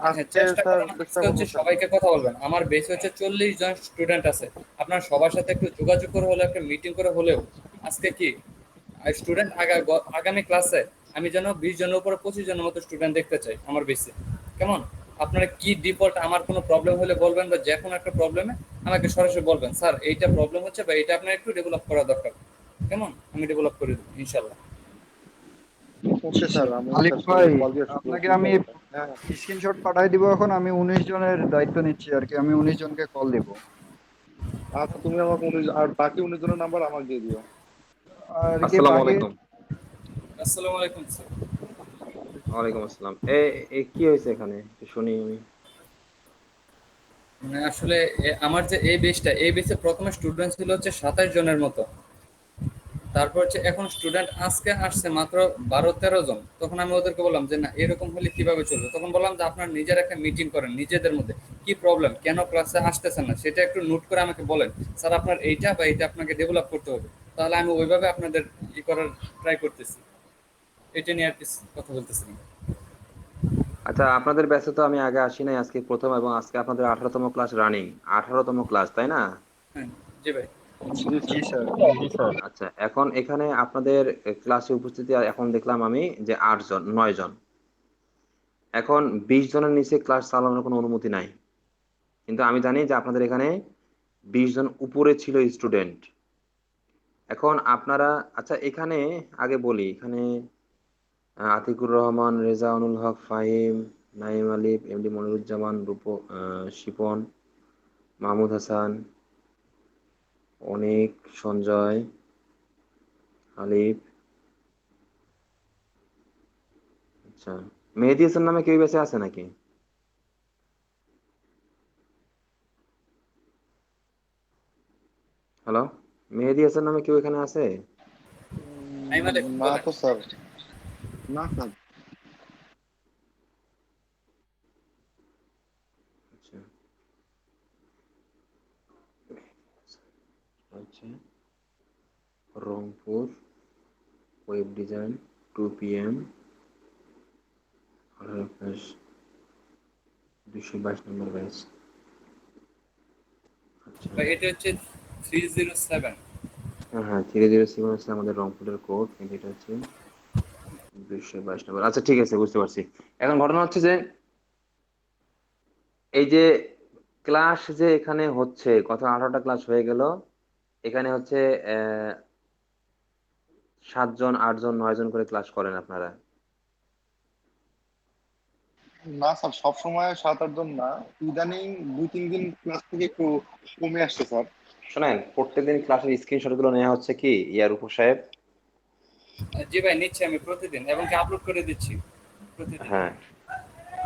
Speaker 3: হ্যাঁ,
Speaker 1: আজকে
Speaker 3: চেষ্টা
Speaker 1: স্যার
Speaker 3: করেন।
Speaker 1: চেষ্টা
Speaker 3: আজকে
Speaker 1: করবো
Speaker 3: হচ্ছে
Speaker 1: স্যার।
Speaker 3: সবাইকে কথা বলবেন। আমার বেস হচ্ছে 40 জন স্টুডেন্ট আছে। আপনার সবার সাথে একটু যোগাযোগ করে হলেও, একটা মিটিং করে হলেও আজকে কি স্টুডেন্ট আগামী ক্লাসে আমি যেন 20 জনের উপরে 25 জনের মতো স্টুডেন্ট দেখতে চাই আমার বেসে। কেমন? আপনারা কি ডিফল্ট, আমার কোনো প্রবলেম হলে বলবেন, বা যে কোনো একটা প্রবলেমে আমাকে সরাসরি বলবেন, স্যার এইটা প্রবলেম হচ্ছে বা এটা আপনার একটু ডেভেলপ করা দরকার। কেমন? আমি ডেভেলপ করে দেবো ইনশাল্লাহ।
Speaker 1: ওকে স্যার, আমি
Speaker 5: মালিক
Speaker 1: স্যার
Speaker 5: ভাই,
Speaker 1: কল দিয়ে
Speaker 5: আপনাকে
Speaker 1: বুঝতে
Speaker 5: আমি
Speaker 1: পারবো। হ্যাঁ
Speaker 5: স্ক্রিনশট পাঠাই দিব। এখন আমি 19 জনের দায়িত্ব নিচ্ছি আর কি, আমি 19 জনকে কল দিব।
Speaker 1: আচ্ছা, তুমি আমাকে আর বাকি 19 জনের নাম্বার আমাকে দিয়ে দিও।
Speaker 5: আর কি
Speaker 8: আসসালামু
Speaker 5: বাকি?
Speaker 8: আলাইকুম।
Speaker 3: আসসালামু আলাইকুম স্যার।
Speaker 8: ওয়ালাইকুম আসসালাম। কি হয়েছে এখানে একটু শুনি আমি।
Speaker 3: মানে আসলে আমার যে এই বেসে প্রথমে স্টুডেন্ট ছিল হচ্ছে 27 জনের মতো। তারপর হচ্ছে এখন স্টুডেন্ট আজকে আসছে মাত্র 12-13 জন। তখন আমি ওদেরকে বললাম যে না, এরকম হলে কিভাবে চলবে? তখন বললাম যে আপনারা নিজের একটা মিটিং করেন নিজেদের মধ্যে, কি প্রবলেম, কেন ক্লাসে আসতেছেন না সেটা একটু নোট করে আমাকে বলেন। স্যার আপনার এইটা বা এইটা আপনাকে ডেভেলপ করতে হবে, তাহলে আমি ওইভাবে আপনাদের করার ট্রাই করতেছি। এটা নিয়ে আর কি কথা বলতেছিলাম।
Speaker 8: আচ্ছা, আপনাদের ব্যাচে তো আমি আগে আসি নাই, আজকে প্রথম, এবং আজকে আপনাদের 18তম ক্লাস রানিং। 18তম ক্লাস, তাই না?
Speaker 3: হ্যাঁ, জি ভাই।
Speaker 1: জি
Speaker 5: জি
Speaker 1: স্যার।
Speaker 5: স্যার।
Speaker 4: জি স্যার।
Speaker 8: আচ্ছা, এখন এখানে আপনাদের ক্লাসে উপস্থিতি এখন দেখলাম আমি যে 8 জন 9 জন। এখন 20 জনের নিচে ক্লাস চালানোর কোনো অনুমতি নাই, কিন্তু আমি জানি যে আপনাদের এখানে 20 জন উপরে ছিল স্টুডেন্ট। এখন আপনারা, আচ্ছা এখানে আগে বলি, এখানে আতিকুর রহমান, রেজাউনুল হক, ফাহিম, নাইম আলিফ, এমডি মনিরুজ্জামান, শিপন, মাহমুদ হাসান, অনিক, সঞ্জয়, আলিফ। আচ্ছা, মেহেদি হাসান নামে কেউ বেঁচে আছে নাকি? হ্যালো, মেহেদি হাসান নামে কেউ এখানে আছে?
Speaker 3: নাইম আলী
Speaker 1: না
Speaker 3: বলেন।
Speaker 1: তো স্যার, না স্যার।
Speaker 8: আচ্ছা আচ্ছা, রংপুর, ওয়েব ডিজাইন, 2 PM, 222 নম্বর ব্যাচ। আচ্ছা,
Speaker 3: ভাই এটা হচ্ছে 307।
Speaker 8: হ্যাঁ হ্যাঁ, 307 হচ্ছে আমাদের রংপুরের কোড, কিন্তু এটা হচ্ছে 222 নম্বর। আচ্ছা ঠিক আছে, বুঝতে পারছি। এখন ঘটনা হচ্ছে যে এই যে ক্লাস যে এখানে হচ্ছে, কত 18টা ক্লাস হয়ে গেল, এখানে হচ্ছে 7 জন 8 জন 9 জন করে ক্লাস করেন আপনারা।
Speaker 9: না স্যার, সব সময় 7-8 জন না, ইদানিং 2-3 দিন ক্লাস থেকে একটু কমে আসছে স্যার।
Speaker 8: শোনেন, প্রত্যেকদিন ক্লাসের স্ক্রিনশট গুলো নেওয়া হচ্ছে কি ইয়ার উপর সাহেব?
Speaker 3: জি ভাই, নিচ্ছি আমি প্রতিদিন এবং কি আপলোড করে দিচ্ছি প্রতিদিন।
Speaker 8: হ্যাঁ,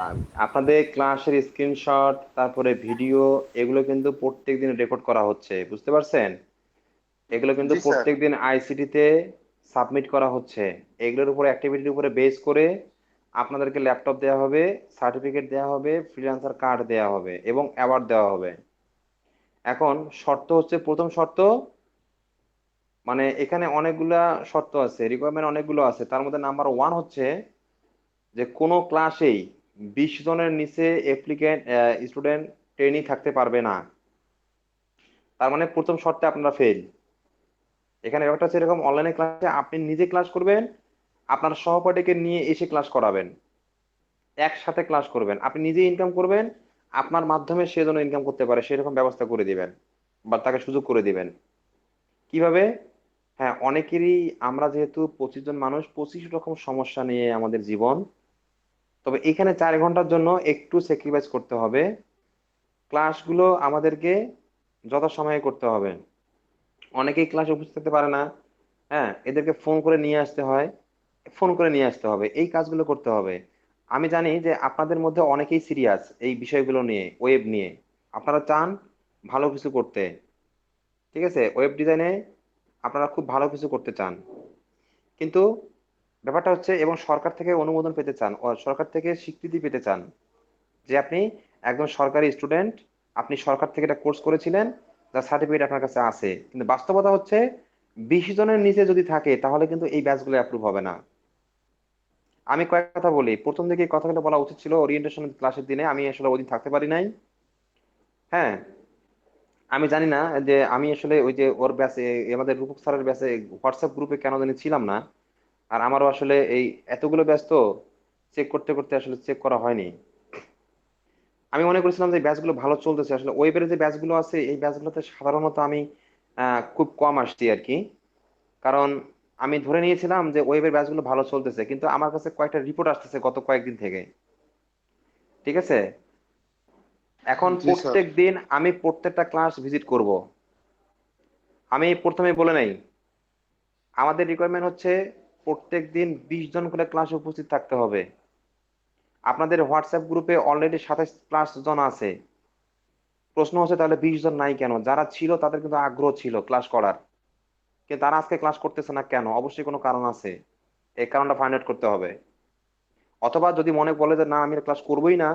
Speaker 8: আর আপনাদের ক্লাসের স্ক্রিনশট তারপরে ভিডিও এগুলো কিন্তু প্রত্যেকদিন রেকর্ড করা হচ্ছে, বুঝতে পারছেন? এগুলো কিন্তু
Speaker 9: জি স্যার।
Speaker 8: প্রত্যেকদিন আইসিটি তে সাবমিট করা হচ্ছে। এগুলোর উপরে অ্যাক্টিভিটির উপরে বেস করে আপনাদেরকে ল্যাপটপ দেওয়া হবে, সার্টিফিকেট দেওয়া হবে, ফ্রিল্যান্সার কার্ড দেওয়া হবে এবং অ্যাওয়ার্ড দেওয়া হবে। এখন শর্ত হচ্ছে, প্রথম শর্ত, মানে এখানে অনেকগুলা শর্ত আছে, রিকোয়ারমেন্ট অনেকগুলো আছে, তার মধ্যে নাম্বার 1 হচ্ছে যে কোনো ক্লাসেই 20 জনের নিচে অ্যাপ্লিকেন্ট স্টুডেন্ট ট্রেনি থাকতে পারবে না। তার মানে প্রথম শর্তে আপনারা ফেল। এখানে ব্যাপারটা হচ্ছে এরকম, অনলাইনে ক্লাসে আপনি নিজে ক্লাস করবেন, আপনার সহপাঠীকে নিয়ে এসে ক্লাস করাবেন, একসাথে ক্লাস করবেন, আপনি নিজে ইনকাম করবেন, আপনার মাধ্যমে সে যেন ইনকাম করতে পারে সেরকম ব্যবস্থা করে দিবেন বা তাকে সুযোগ করে দিবেন। কিভাবে? হ্যাঁ, অনেকেরই, আমরা যেহেতু 25 জন মানুষ, 25 রকম সমস্যা নিয়ে আমাদের জীবন। তবে এখানে 4 ঘন্টার জন্য একটু স্যাক্রিফাইস করতে হবে। ক্লাসগুলো আমাদেরকে যথাসময়ে করতে হবে। অনেকেই ক্লাসে উপস্থিত থাকতে পারে না, হ্যাঁ, এদেরকে ফোন করে নিয়ে আসতে হয়, ফোন করে নিয়ে আসতে হবে, এই কাজগুলো করতে হবে। আমি জানি যে আপনাদের মধ্যে অনেকেই সিরিয়াস এই বিষয়গুলো নিয়ে, ওয়েব নিয়ে, আপনারা চান ভালো কিছু করতে, ঠিক আছে, ওয়েব ডিজাইনে আপনারা খুব ভালো কিছু করতে চান, কিন্তু ব্যাপারটা হচ্ছে, এবং সরকার থেকে অনুমোদন পেতে চান, ও সরকার থেকে স্বীকৃতি পেতে চান যে আপনি একজন সরকারি স্টুডেন্ট, আপনি সরকার থেকে একটা কোর্স করেছিলেন, যার সার্টিফিকেট আপনার কাছে আছে। কিন্তু বাস্তবতা হচ্ছে 20 জনের নিচে যদি থাকে তাহলে কিন্তু এই ব্যাচগুলো অ্যাপ্রুভ হবে না। আমি কয়েক কথা বলি, প্রথম দিকে এই কথাগুলো বলা উচিত ছিল ওরিয়েন্টেশন ক্লাসের দিনে, আমি আসলে ওই দিন থাকতে পারি নাই। হ্যাঁ, আমি জানি না যে আমি আসলে ওই যে ওর ব্যাচে, আমাদের রূপক স্যারের ব্যাচে হোয়াটসঅ্যাপ গ্রুপে কেন জানি ছিলাম না। আর আমারও আসলে এই এতগুলো ব্যাচ তো চেক করতে করতে আসলে চেক করা হয়নি। আমি মনে করেছিলাম যে ব্যাচগুলো ভালো চলতেছে, আসলে ওয়েবের যে ব্যাচগুলো আছে এই ব্যাচগুলোতে সাধারণত আমি খুব কম আসছি আর কি। কারণ আমি ধরে নিয়েছিলাম যে ওয়েবের ব্যাচগুলো ভালো চলতেছে, কিন্তু আমার কাছে কয়েকটা রিপোর্ট আসতেছে গত কয়েকদিন থেকে, ঠিক আছে। এখন
Speaker 9: জি স্যার।
Speaker 8: প্রত্যেক দিন আমি প্রত্যেকটা ক্লাস ভিজিট করব। আমি প্রথমে বলে নাই, আমাদের রিকোয়ারমেন্ট হচ্ছে প্রত্যেক দিন 20 জন করে ক্লাসে উপস্থিত থাকতে হবে। আপনাদের হোয়াটসঅ্যাপ গ্রুপে অলরেডি 27+ জন আছে। প্রশ্ন হচ্ছে তাহলে 20 জন নাই কেন? যারা ছিল তাদের কিন্তু আগ্রহ ছিল ক্লাস করার, কিন্তু তারা আজকে ক্লাস করতেছে না কেন? অবশ্যই কোনো কারণ আছে, এই কারণটা ফাইন্ড আউট করতে হবে। অথবা যদি মনে বলে যে না, আমি ক্লাস করবোই না,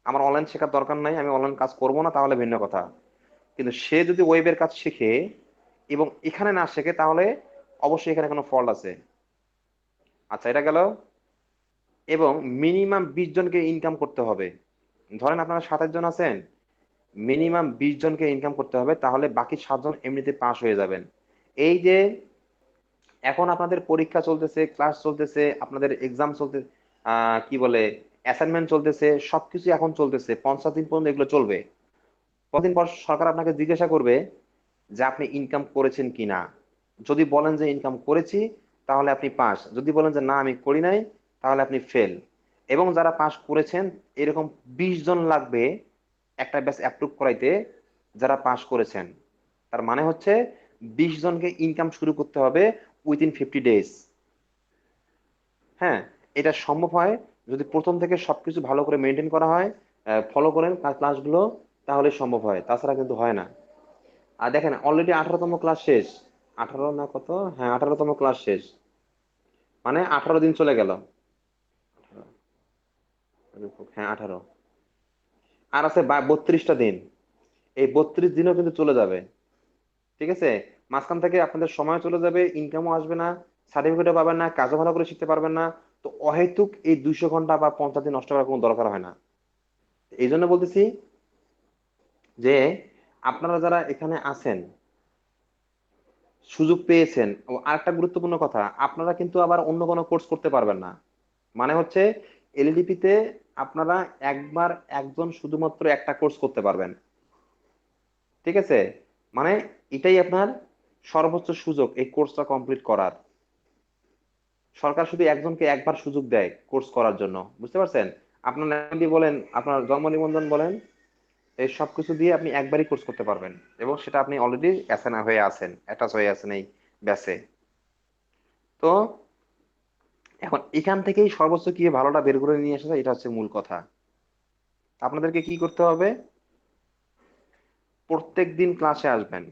Speaker 8: আমার অনলাইন শেখার দরকার নাই, আমি অনলাইন কাজ করবো না, তাহলে ভিন্ন কথা। কিন্তু সে যদি ওয়েবের কাজ শিখে এবং এখানে না শেখে, তাহলে অবশ্যই এখানে কোনো ফল্ট আছে। আচ্ছা, এটা গেল। এবং মিনিমাম 20 জনকে ইনকাম করতে হবে। ধরেন আপনারা 27 জন আছেন, মিনিমাম 20 জনকে ইনকাম করতে হবে, তাহলে বাকি 7 জন এমনিতে পাস হয়ে যাবেন। এই যে এখন আপনাদের পরীক্ষা চলতেছে, ক্লাস চলতেছে, আপনাদের এক্সাম চলতে, কি বলে, অ্যাসাইনমেন্ট চলতেছে, সবকিছু এখন চলতেছে, 50 দিন পর্যন্ত এগুলো চলবে। কদিন পর সরকার আপনাকে জিজ্ঞাসা করবে যে আপনি ইনকাম করেছেন কিনা। যদি বলেন যে ইনকাম করেছি, তাহলে আপনি পাস। যদি বলেন যে না আমি করি নাই, তাহলে আপনি ফেল। এবং যারা পাস করেছেন, এরকম 20 জন লাগবে একটা ব্যাচ অ্যাপ্রুভ করাইতে, যারা পাস করেছেন। তার মানে হচ্ছে 20 জনকে ইনকাম শুরু করতে হবে উইদিন 50 ডেজ। হ্যাঁ, এটা সম্ভব হয় যদি প্রথম থেকে সবকিছু ভালো করে মেনটেন করা হয়, ফলো করেন ক্লাসগুলো, তাহলে সম্ভব হয়, তাছাড়া কিন্তু হয় না। আর দেখেন, অলরেডি 18তম ক্লাস শেষ। 18 না কত, হ্যাঁ 18তম ক্লাস শেষ, মানে 18 দিন চলে গেল। হ্যাঁ 18, আর আছে 32টা দিন। এই 32 দিনও কিন্তু চলে যাবে, ঠিক আছে। মাঝখান থেকে আপনাদের সময় চলে যাবে, ইনকামও আসবে না, সার্টিফিকেটও পাবেন না, কাজও ভালো করে শিখতে পারবেন না। তো অহেতুক এই 200 ঘন্টা বা 50 দিন নষ্ট করার কোনো দরকার হয় না। এই জন্য বলতেছি যে আপনারা যারা এখানে আছেন, সুযোগ পেয়েছেন। ও আরেকটা গুরুত্বপূর্ণ কথা, আপনারা কিন্তু আবার অন্য কোনো কোর্স করতে পারবেন না। মানে হচ্ছে এলডিপি তে আপনারা একবার একজন শুধুমাত্র একটা কোর্স করতে পারবেন, ঠিক আছে? মানে এটাই আপনার সর্বোচ্চ সুযোগ এই কোর্সটা কমপ্লিট করার। সরকার শুধু একজনকে একবার সুযোগ দেয় কোর্স করার জন্য, বুঝতে পারছেন? আপনার নামটি বলেন, আপনার জন্ম নিবন্ধন বলেন, এই সবকিছু দিয়ে আপনি একবারই কোর্স করতে পারবেন, এবং সেটা আপনি অলরেডি অ্যাসাইন হয়ে আছেন, অ্যাটাচ হয়ে আছেন এই ব্যাচে। তো এখন এখান থেকেই সর্বোচ্চ কি ভালোটা বের করে নিয়ে আসা যায়, এটা হচ্ছে মূল কথা। আপনাদেরকে কি করতে হবে? প্রত্যেক দিন ক্লাসে আসবেন,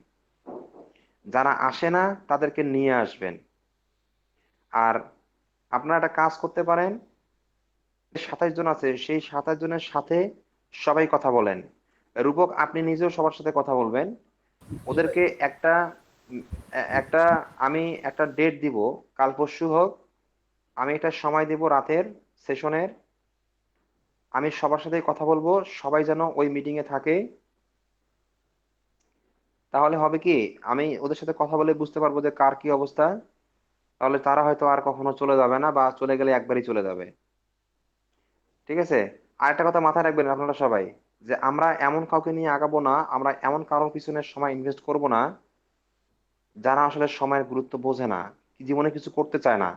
Speaker 8: যারা আসে না তাদেরকে নিয়ে আসবেন। আর আপনারা একটা কাজ করতে পারেন, 27 জন আছে, সেই 27 জনের সাথে সবাই কথা বলেন। রূপক, আপনি নিজেও সবার সাথে কথা বলবেন। ওদেরকে একটা উম, একটা আমি একটা ডেট দিব, কাল পরশু হোক, আমি একটা সময় দিব রাতের সেশনের, আমি সবার সাথে কথা বলবো, সবাই যেন ওই মিটিং এ থাকে। তাহলে হবে কি, আমি ওদের সাথে কথা বলে বুঝতে পারবো যে কার কি অবস্থা। তাহলে তারা হয়তো আর কখনো চলে যাবে না, বা চলে গেলে একবারই চলে যাবে, ঠিক আছে? আর একটা কথা মাথায় রাখবেন আপনারা সবাই, যে আমরা এমন কাউকে নিয়ে আগাবো না, আমরা এমন কারোর পিছনে সময় ইনভেস্ট করব না যারা আসলে সময়ের গুরুত্ব বোঝে না, কি জীবনে কিছু করতে চায় না।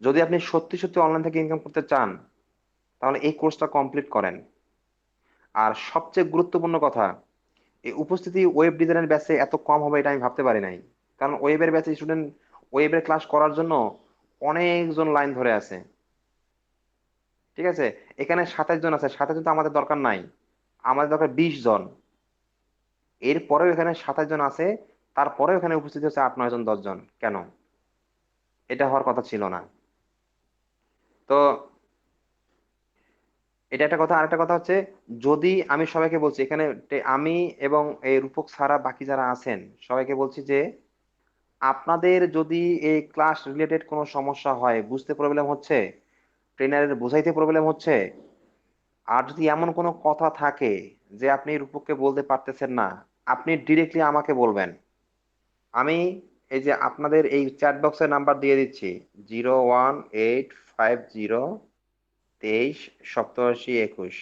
Speaker 8: যদি আপনি সত্যি সত্যি অনলাইন থেকে ইনকাম করতে চান, তাহলে এই কোর্সটা কমপ্লিট করেন। আর সবচেয়ে গুরুত্বপূর্ণ কথা, এই উপস্থিতি ওয়েব ডিজাইনের ব্যাচে এত কম হবে এটা আমি ভাবতে পারি নাই। কারণ ওয়েবের ব্যাচে স্টুডেন্ট ওয়েবের ক্লাস করার জন্য অনেকজন লাইন ধরে আছে, ঠিক আছে? এখানে 27 জন আছে, 27 জন তো আমাদের দরকার নাই, আমাদের দরকার 20 জন। এরপরেও এখানে 27 জন আছে, তারপরেও এখানে উপস্থিত হচ্ছে 8 9 জন 10 জন। কেন? এটা হওয়ার কথা ছিল না। তো এটা একটা কথা। আরেকটা কথা হচ্ছে, যদি আমি সবাইকে বলছি এখানে, আমি এবং এই রূপক ছাড়া বাকি যারা আছেন সবাইকে বলছি যে আপনাদের যদি এই ক্লাস রিলেটেড কোনো সমস্যা হয়, বুঝতে প্রবলেম হচ্ছে, ট্রেনারের বোঝাইতে প্রবলেম হচ্ছে, আর যদি এমন কোনো কথা থাকে যে আপনি রূপককে বলতে পারতেছেন না, আপনি ডিরেক্টলি আমাকে বলবেন। আমি এই যে আপনাদের এই চ্যাট বক্সের নাম্বার দিয়ে দিচ্ছি, 01850238721,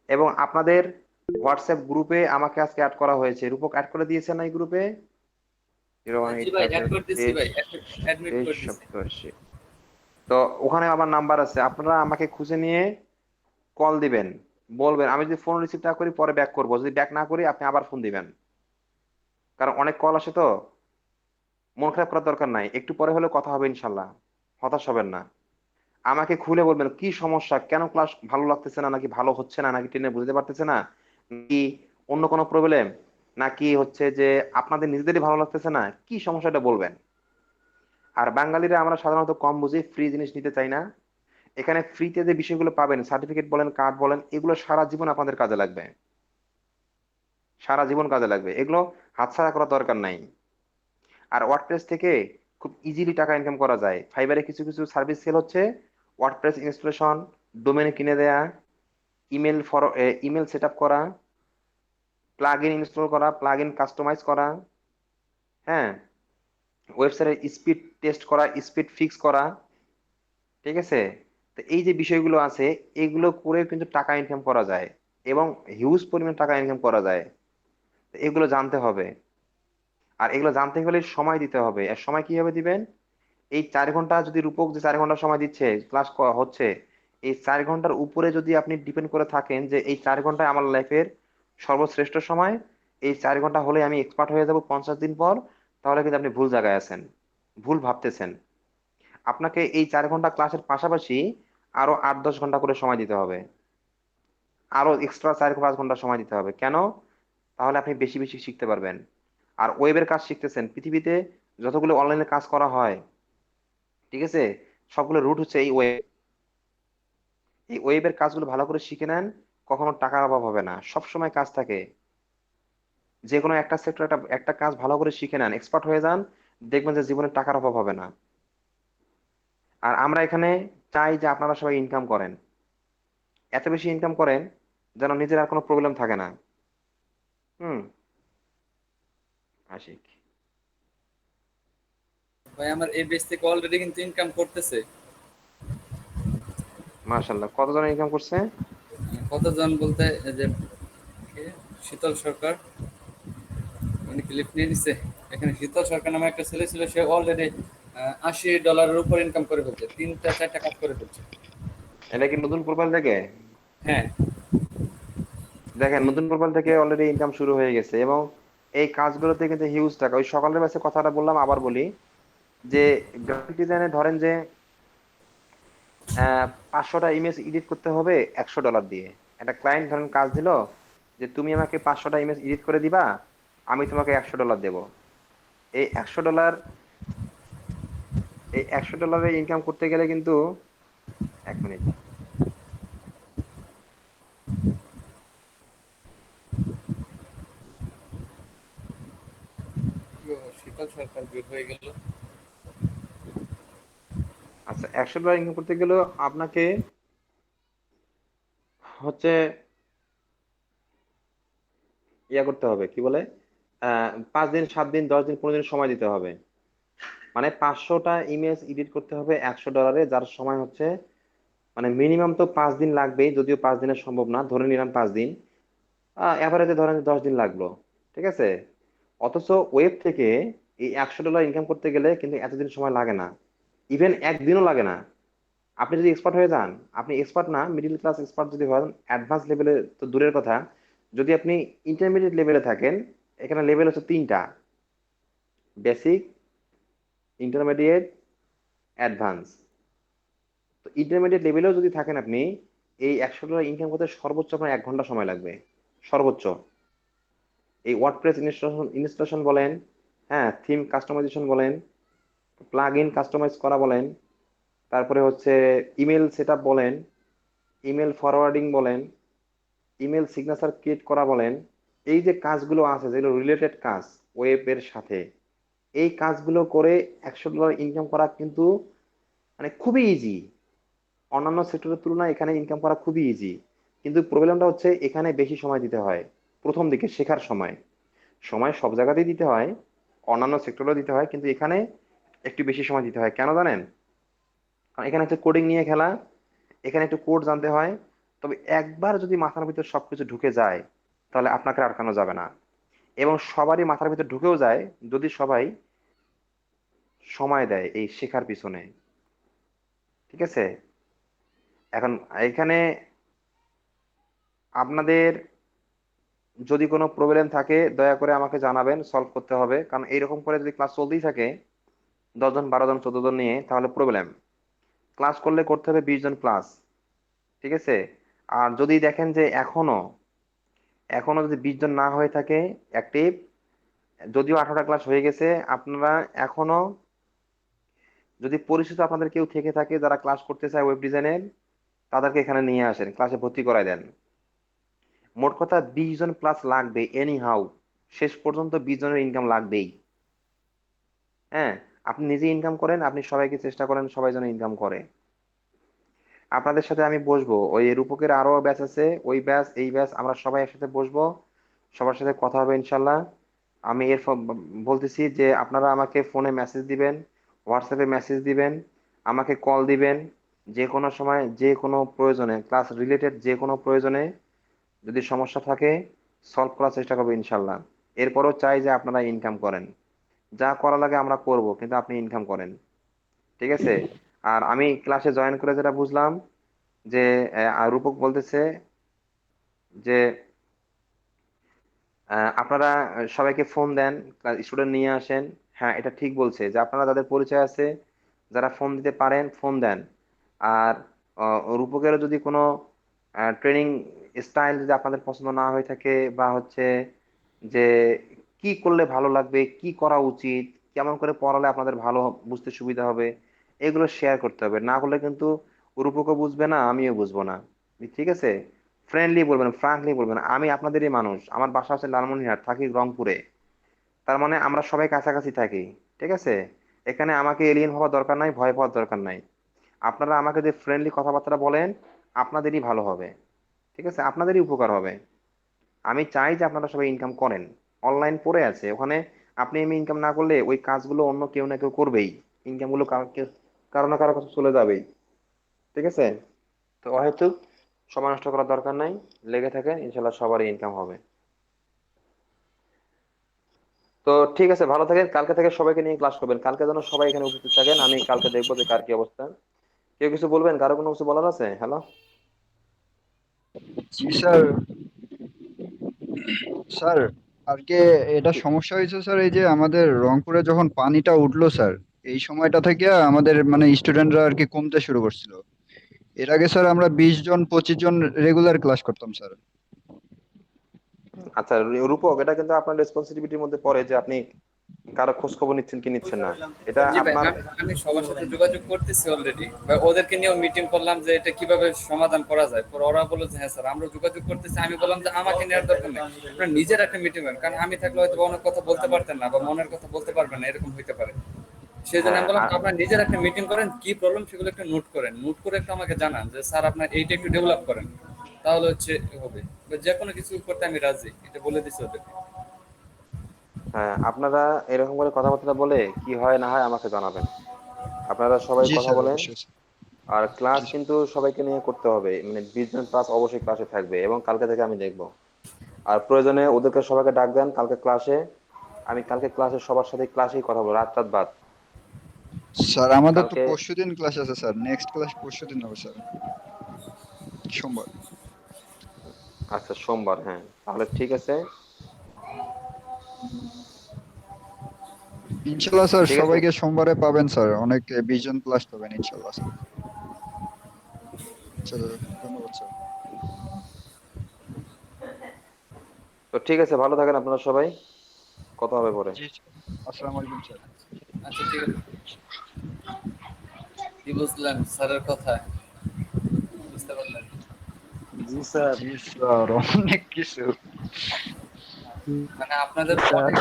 Speaker 8: এবং আপনাদের হোয়াটসঅ্যাপ গ্রুপে আমাকে আজকে অ্যাড করা হয়েছে। রূপক অ্যাড করে দিয়েছেন না এই গ্রুপে? জিরো ওয়ান
Speaker 3: জি
Speaker 8: এইট
Speaker 3: ভাই,
Speaker 8: ফাইভ
Speaker 3: অ্যাড করে দিছি ভাই, অ্যাডমিট
Speaker 8: তেইশ
Speaker 3: করে দিছি।
Speaker 8: সপ্তাশি তো ওখানে আমার নাম্বার আছে, আপনারা আমাকে খুঁজে নিয়ে কল দিবেন, বলবেন। আমি যদি ফোন রিসিভ না করি পরে ব্যাক করবো, যদি ব্যাক না করি আপনি আবার ফোন দিবেন, কারণ অনেক কল আসে তো। মন খারাপ করার দরকার নাই, একটু পরে হলেও কথা হবে ইনশাল্লাহ, হতাশ হবেন না। আমাকে খুলে বলবেন কি সমস্যা, কেন ক্লাস ভালো লাগতেছে না, নাকি ভালো হচ্ছে না, নাকি টেনে বুঝতে পারতেছে না, নাকি অন্য কোনো প্রবলেম, নাকি হচ্ছে যে আপনাদের নিজেদেরই ভালো লাগতেছে না, কি সমস্যাটা বলবেন। আর বাঙালিরা আমরা সাধারণত কম বুঝি, ফ্রি জিনিস নিতে চাই না। এখানে ফ্রিতে যে বিষয়গুলো পাবেন, সার্টিফিকেট বলেন, কার্ড বলেন, এগুলো সারা জীবন আপনাদের কাজে লাগবে, সারা জীবন কাজে লাগবে, এগুলো হাতছাড়া করার দরকার নাই। আর ওয়ার্ডপ্রেস থেকে খুব ইজিলি টাকা ইনকাম করা যায়। ফাইবারে কিছু কিছু সার্ভিস সেল হচ্ছে, ওয়ার্ডপ্রেস ইনস্টলেশন, ডোমেন কিনে দেয়া, ইমেল সেট আপ করা, প্লাগ ইন ইনস্টল করা, প্লাগ ইন কাস্টমাইজ করা, হ্যাঁ, ওয়েবসাইটের স্পিড টেস্ট করা, স্পিড ফিক্স করা, ঠিক আছে? তো এই যে বিষয়গুলো আছে, এগুলো করে কিন্তু টাকা ইনকাম করা যায়, এবং হিউজ পরিমাণ টাকা ইনকাম করা যায়। তো এগুলো জানতে হবে। আর এগুলো জানতে হলে সময় দিতে হবে। আর সময় কিভাবে দিবেন? এই 4 ঘন্টা, যদি রূপক যে 4 ঘন্টা সময় দিচ্ছে ক্লাস হচ্ছে, এই 4 ঘন্টার উপরে যদি আপনি ডিপেন্ড করে থাকেন যে এই 4 ঘন্টায় আমার লাইফের সর্বশ্রেষ্ঠ সময়, এই 4 ঘন্টা হলে আমি এক্সপার্ট হয়ে যাব 50 দিন পর, তাহলে কিন্তু আপনি ভুল জায়গায় আছেন, ভুল ভাবতেছেন। আপনাকে এই 4 ঘন্টা ক্লাসের পাশাপাশি আরো 8 10 ঘন্টা করে সময় দিতে হবে, আরো এক্সট্রা 4 5 ঘন্টা সময় দিতে হবে। কেন? তাহলে আপনি বেশি বেশি শিখতে পারবেন। আর ওয়েবের কাজ শিখতেছেন, পৃথিবীতে যতগুলো অনলাইনে কাজ করা হয়, ঠিক আছে, সবগুলো রুট হচ্ছে এই ওয়েব। এই ওয়েবের কাজগুলো ভালো করে শিখে নেন, কখনো টাকার অভাব হবে না, সব সময় কাজ থাকে। যে কোনো একটা সেক্টর, একটা একটা কাজ ভালো করে শিখে নেন, এক্সপার্ট হয়ে যান, দেখবেন যে জীবনে টাকার অভাব হবে না। আর আমরা এখানে চাই যে আপনারা সবাই ইনকাম করেন, এত বেশি ইনকাম করেন যেন নিজের আর কোনো প্রবলেম থাকে না। হুম। আশিক,
Speaker 3: ভাই আমার এই বেস থেকে অলরেডি কিন্তু ইনকাম করতেছে।
Speaker 8: মাশাআল্লাহ, কতজন ইনকাম করছে?
Speaker 3: কতজন বলতে এই যে কে? শীতল সরকার, উনি ক্লিপ নিয়ে নিচ্ছে। এখানে শীতল সরকার নামে একটা ছেলে ছিল, সে অলরেডি $80 উপর ইনকাম করে ফেলছে, 3টা 4টা কাজ করে ফেলছে।
Speaker 8: এটা কি নতুন প্রোফাইল থেকে?
Speaker 3: হ্যাঁ,
Speaker 8: দেখেন, নতুন প্রোফাইল থেকে অলরেডি ইনকাম শুরু হয়ে গেছে, এবং এই কাজগুলোতে কিন্তু হিউজ টাকা। ওই সকালের ব্যাচে কথাটা বললাম, আবার বলি যে গ্রাফিক ডিজাইনে ধরেন যে 500টা ইমেজ এডিট করতে হবে $100 দিয়ে। একটা ক্লায়েন্ট ধরেন কাজ দিল যে তুমি আমাকে 500টা ইমেজ এডিট করে দিবা, আমি তোমাকে $100 দেবো। এই $100, এই $100 ইনকাম করতে গেলে কিন্তু, 1 মিনিট,
Speaker 3: শীতল সরকার বের হয়ে গেল।
Speaker 8: আচ্ছা, $100 ইনকাম করতে গেলেও আপনাকে হচ্ছে ইয়া করতে হবে, কি বলে, 5 দিন 7 দিন 10 দিন 15 দিন সময় দিতে হবে। মানে 500টা ইমেজ এডিট করতে হবে $100, যার সময় হচ্ছে মানে মিনিমাম তো 5 দিন লাগবেই, যদিও 5 দিনের সম্ভব না, ধরে নিলাম 5 দিন, এভারেজে ধরেন 10 দিন লাগলো, ঠিক আছে। অথচ ওয়েব থেকে এই $100 ইনকাম করতে গেলে কিন্তু এতদিন সময় লাগে না, ইভেন একদিনও লাগে না। আপনি যদি এক্সপার্ট হয়ে যান, আপনি এক্সপার্ট না, মিডিল ক্লাস এক্সপার্ট যদি হন, অ্যাডভান্স লেভেলে তো দূরের কথা, যদি আপনি ইন্টারমিডিয়েট লেভেলে থাকেন, এখানে লেভেল হচ্ছে 3টা: বেসিক, ইন্টারমিডিয়েট, অ্যাডভান্স। তো ইন্টারমিডিয়েট লেভেলেও যদি থাকেন আপনি, এই $100 ইনকাম করতে সর্বোচ্চ আপনার 1 ঘন্টা সময় লাগবে, সর্বোচ্চ। এই ওয়ার্ডপ্রেস ইনস্টলেশন বলেন, হ্যাঁ, থিম কাস্টমাইজেশন বলেন, প্লাগ ইন কাস্টমাইজ করা বলেন, তারপরে হচ্ছে ইমেল সেটআপ বলেন, ইমেল ফরওয়ার্ডিং বলেন, ইমেল সিগনেচার ক্রিয়েট করা বলেন, এই যে কাজগুলো আছে যেগুলো রিলেটেড কাজ ওয়েবের সাথে, এই কাজগুলো করে $100 ইনকাম করা কিন্তু মানে খুবই ইজি। অন্যান্য সেক্টরের তুলনায় এখানে ইনকাম করা খুবই ইজি। কিন্তু প্রবলেমটা হচ্ছে এখানে বেশি সময় দিতে হয় প্রথম দিকে, শেখার সময়। সময় সব জায়গাতেই দিতে হয়, অন্যান্য সেক্টরেও দিতে হয়, কিন্তু এখানে একটু বেশি সময় দিতে হয়। কেন জানেন? কারণ এখানে হচ্ছে কোডিং নিয়ে খেলা, এখানে একটু কোড জানতে হয়। তবে একবার যদি মাথার ভিতর সবকিছু ঢুকে যায়, তাহলে আপনাকে আর আটকানো যাবে না। এবং সবারই মাথার ভিতর ঢুকেও যায় যদি সবাই সময় দেয় এই শেখার পিছনে, ঠিক আছে। এখন এখানে আপনাদের যদি কোনো প্রবলেম থাকে দয়া করে আমাকে জানাবেন, সলভ করতে হবে। কারণ এইরকম করে যদি ক্লাস চলতেই থাকে 10 জন 12 জন 14 জন নিয়ে, তাহলে প্রবলেম। ক্লাস করলে করতে হবে 20 জন প্লাস, ঠিক আছে। আর যদি দেখেন যে এখনো এখনো যদি 20 জন না হয়ে থাকে অ্যাক্টিভ, যদিও 18টা ক্লাস হয়ে গেছে, আপনারা এখনো যদি পরিচিত আপনাদের কেউ থেকে থাকে যারা ক্লাস করতে চায় ওয়েব ডিজাইনের, তাদেরকে এখানে নিয়ে আসেন, ক্লাসে ভর্তি করায় দেন। মোট কথা 20 জন প্লাস লাগবে এনি হাউ, শেষ পর্যন্ত 20 জনের ইনকাম লাগবেই। হ্যাঁ, আপনি নিজে ইনকাম করেন, আপনি সবাইকে চেষ্টা করেন সবাই যেন ইনকাম করে। আপনাদের সাথে আমি বসবো, ওই রূপকের আরো ব্যাচ আছে, ওই ব্যাচ এই ব্যাচ আমরা সবাই একসাথে বসবো, সবার সাথে কথা হবে ইনশাল্লাহ। আমি বলতেছি যে আপনারা আমাকে ফোনে মেসেজ দিবেন, হোয়াটসঅ্যাপে মেসেজ দিবেন, আমাকে কল দিবেন, যে কোনো সময় যে কোনো প্রয়োজনে, ক্লাস রিলেটেড যে কোনো প্রয়োজনে যদি সমস্যা থাকে সলভ করার চেষ্টা করবো ইনশাল্লাহ। এরপরও চাই যে আপনারা ইনকাম করেন, যা করা লাগে আমরা করব, কিন্তু আপনি ইনকাম করেন, ঠিক আছে। আর আমি ক্লাসে জয়েন করে যেটা বুঝলাম যে রূপক বলতেছে যে আপনারা সবাইকে ফোন দেন, স্টুডেন্ট নিয়ে আসেন। হ্যাঁ, এটা ঠিক বলছে যে আপনারা যাদের পরিচয় আছে, যারা ফোন দিতে পারেন ফোন দেন। আর রূপকেরও যদি কোনো ট্রেনিং স্টাইল যদি আপনাদের পছন্দ না হয়ে থাকে, বা হচ্ছে যে কি করলে ভালো লাগবে, কি করা উচিত, কেমন করে পড়ালে আপনাদের ভালো বুঝতে সুবিধা হবে, এগুলো শেয়ার করতে হবে। না হলে কিন্তু রূপকও বুঝবে না, আমিও বুঝবো না, ঠিক আছে। ফ্রেন্ডলি বলবেন, ফ্রাঙ্কলি বলবেন, আমি আপনাদেরই মানুষ, আমার বাসা হচ্ছে লালমনিরহাট, থাকি রংপুরে। তার মানে আমরা সবাই কাছাকাছি থাকি, ঠিক আছে। এখানে আমাকে এলিয়েন হওয়ার দরকার নাই, ভয় পাওয়ার দরকার নাই। আপনারা আমাকে যে ফ্রেন্ডলি কথাবার্তা বলেন, আপনাদেরই ভালো হবে, ঠিক আছে, আপনাদেরই উপকার হবে। আমি চাই যে আপনারা সবাই ইনকাম করেন। অনলাইন পড়ে আছে ওখানে, আপনি আমি ইনকাম না করলে ওই কাজগুলো অন্য কেউ না কেউ করবেই, ইনকাম গুলো কারো না কারো কাছে চলে যাবেই, ঠিক আছে। তো অহেতুক সময় নষ্ট করার দরকার নাই, লেগে থাকেন, ইনশাল্লাহ সবারই ইনকাম হবে। তো ঠিক আছে, ভালো থাকেন। কালকে থেকে সবাইকে নিয়ে ক্লাস করবেন, কালকে যেন সবাই এখানে উপস্থিত থাকেন। আমি কালকে দেখবো যে কার কি অবস্থা। কেউ কিছু বলবেন? কারো কোনো কিছু বলার আছে? হ্যালো।
Speaker 5: জি স্যার। স্যার আর কি এটা সমস্যা হয়েছে স্যার, এই যে আমাদের রংপুরে যখন পানিটা উঠলো স্যার, এই সময়টা থেকে আমাদের মানে স্টুডেন্টরা আর কি কমতে শুরু করছিল। এর আগে স্যার আমরা 20 জন 25 জন রেগুলার ক্লাস করতাম স্যার।
Speaker 8: আচ্ছা রূপক, এটা কিন্তু আপনার রেসপন্সিবিলিটির মধ্যে পড়ে যে আপনি কারো খোঁজ খবর নিচ্ছেন কি নিচ্ছেন না, এটা
Speaker 3: জি ভাই,
Speaker 8: আপনার।
Speaker 3: আমি সবার সাথে যোগাযোগ করতেছি অলরেডি, ওদেরকে নিয়েও মিটিং করলাম যে এটা কিভাবে সমাধান করা যায়। পরে ওরা বললো যে হ্যাঁ স্যার আমরা যোগাযোগ করতেছি। আমি বললাম যে আমাকে নেওয়ার দরকার নেই, আপনারা নিজের একটা মিটিং করেন, কারণ আমি থাকলে হয়তো অনেক কথা বলতে পারতেন না বা মনের কথা বলতে পারবেন না, এরকম হইতে পারে। সেই জন্য
Speaker 8: হ্যাঁ
Speaker 3: আমি বললাম আপনার নিজের একটা মিটিং করেন, কি প্রবলেম সেগুলো একটু নোট করেন, নোট করে একটু আমাকে জানান যে স্যার আপনার এইটা একটু ডেভেলপ করেন, তাহলে হচ্ছে হবে। যে কোনো কিছু করতে আমি রাজি, এটা বলে দিচ্ছি ওদেরকে।
Speaker 8: হ্যাঁ, আপনারা এরকম করে কথাবার্তা বলে কি হয় না হয় আমাকে জানাবেন। আপনারা সবাই
Speaker 5: জি
Speaker 8: কথা
Speaker 5: স্যার
Speaker 8: বলেন।
Speaker 5: অবশ্যই স্যার।
Speaker 8: আর ক্লাস
Speaker 5: জি স্যার।
Speaker 8: কিন্তু সবাইকে নিয়ে করতে হবে, মানে 20 জন ক্লাস অবশ্যই ক্লাসে থাকবে, এবং কালকে থেকে আমি দেখবো। আর প্রয়োজনে ওদেরকে সবাইকে ডাক দেন কালকে ক্লাসে। আমি কালকে ক্লাসে সবার সাথে ক্লাসেই কথা বলবো, রাত রাত বাদ।
Speaker 5: স্যার আমাদের তো
Speaker 8: কালকে
Speaker 5: পরশুদিন ক্লাস আছে স্যার, নেক্সট ক্লাস পরশুদিন হবে স্যার, সোমবার।
Speaker 8: আচ্ছা সোমবার, হ্যাঁ তাহলে ঠিক আছে।
Speaker 5: ইনশাল্লাহ স্যার
Speaker 8: ঠিক আছে,
Speaker 5: সবাইকে সোমবারে পাবেন স্যার, অনেক 20 জন প্লাস পাবেন ইনশাল্লাহ স্যার। স্যার ধন্যবাদ স্যার।
Speaker 8: তো ঠিক আছে, ভালো থাকেন আপনারা সবাই, কথা হবে পরে।
Speaker 5: জি স্যার। আসসালামু আলাইকুম স্যার।
Speaker 3: আচ্ছা ঠিক আছে। কি বুঝলেন স্যারের কথা? বুঝতে পারলেন?
Speaker 1: জি স্যার।
Speaker 5: জি স্যার অনেক কিছু।
Speaker 3: মানে আপনাদের অনেক,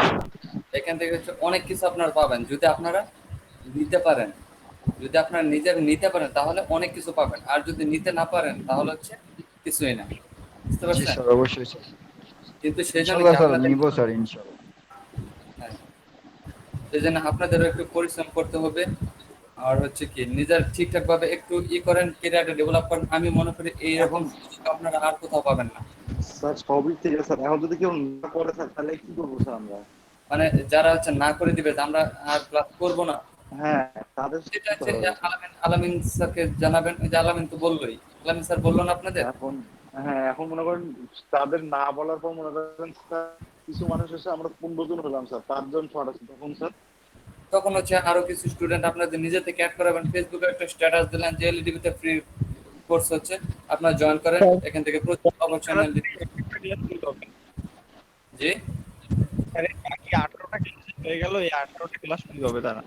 Speaker 3: এখান থেকে হচ্ছে অনেক কিছু আপনারা পাবেন যদি আপনারা নিতে পারেন। যদি আপনারা নিজের নিতে পারেন তাহলে অনেক কিছু পাবেন, আর যদি নিতে না পারেন তাহলে হচ্ছে কিছুই না। বুঝতে
Speaker 5: জি
Speaker 3: পারছেন?
Speaker 5: স্যার অবশ্যই স্যার।
Speaker 3: কিন্তু সেই জন্য
Speaker 5: ইনশাল্লাহ
Speaker 3: কি
Speaker 5: স্যার
Speaker 3: আপনাদের,
Speaker 5: নিব স্যার ইনশাল্লাহ।
Speaker 3: হ্যাঁ, সেই জন্য আপনাদেরও একটু পরিশ্রম করতে হবে। আর হচ্ছে কি নিজের ঠিকঠাক ভাবে একটু করেন, কেরিয়ারটা ডেভেলপ করেন। আমি মনে করি এইরকম
Speaker 1: এখন
Speaker 3: সুযোগ আপনারা আর কোথাও পাবেন না।
Speaker 1: স্যার সবই ঠিক আছে স্যার, এখন যদি কেউ না করে স্যার তাহলে কি করবো স্যার আমরা?
Speaker 3: মানে যারা হচ্ছে না করে দিবে যে আমরা আর ক্লাস করবো না,
Speaker 1: হ্যাঁ, তাদের
Speaker 3: সেটা
Speaker 1: করতে
Speaker 3: হচ্ছে
Speaker 1: হবে স্যার।
Speaker 3: আলামিন আলামিন স্যারকে জানাবেন। ওই যে আলামিন তো বললোই, আলামিন স্যার বললো না আপনাদের?
Speaker 1: এখন হ্যাঁ, এখন মনে করেন তাদের না বলার পর মনে করেন স্যার কিছু মানুষ এসে আমরা 15 জন হলাম স্যার, 5 জন শর্ট আছে তখন স্যার।
Speaker 3: তখন হচ্ছে আরো কিছু স্টুডেন্ট আপনাদের নিজে থেকে অ্যাড করাবেন। ফেসবুকে একটা স্ট্যাটাস দিলেন যে এলইডিবিতে ফ্রি কোর্স হচ্ছে, আপনারা জয়েন করেন, এখান থেকে প্রচুর অপরচুনিটি। জি,
Speaker 7: আরে বাকি 18টা ক্লাস হয়ে গেল, এই 18টা ক্লাস কিভাবে তারা?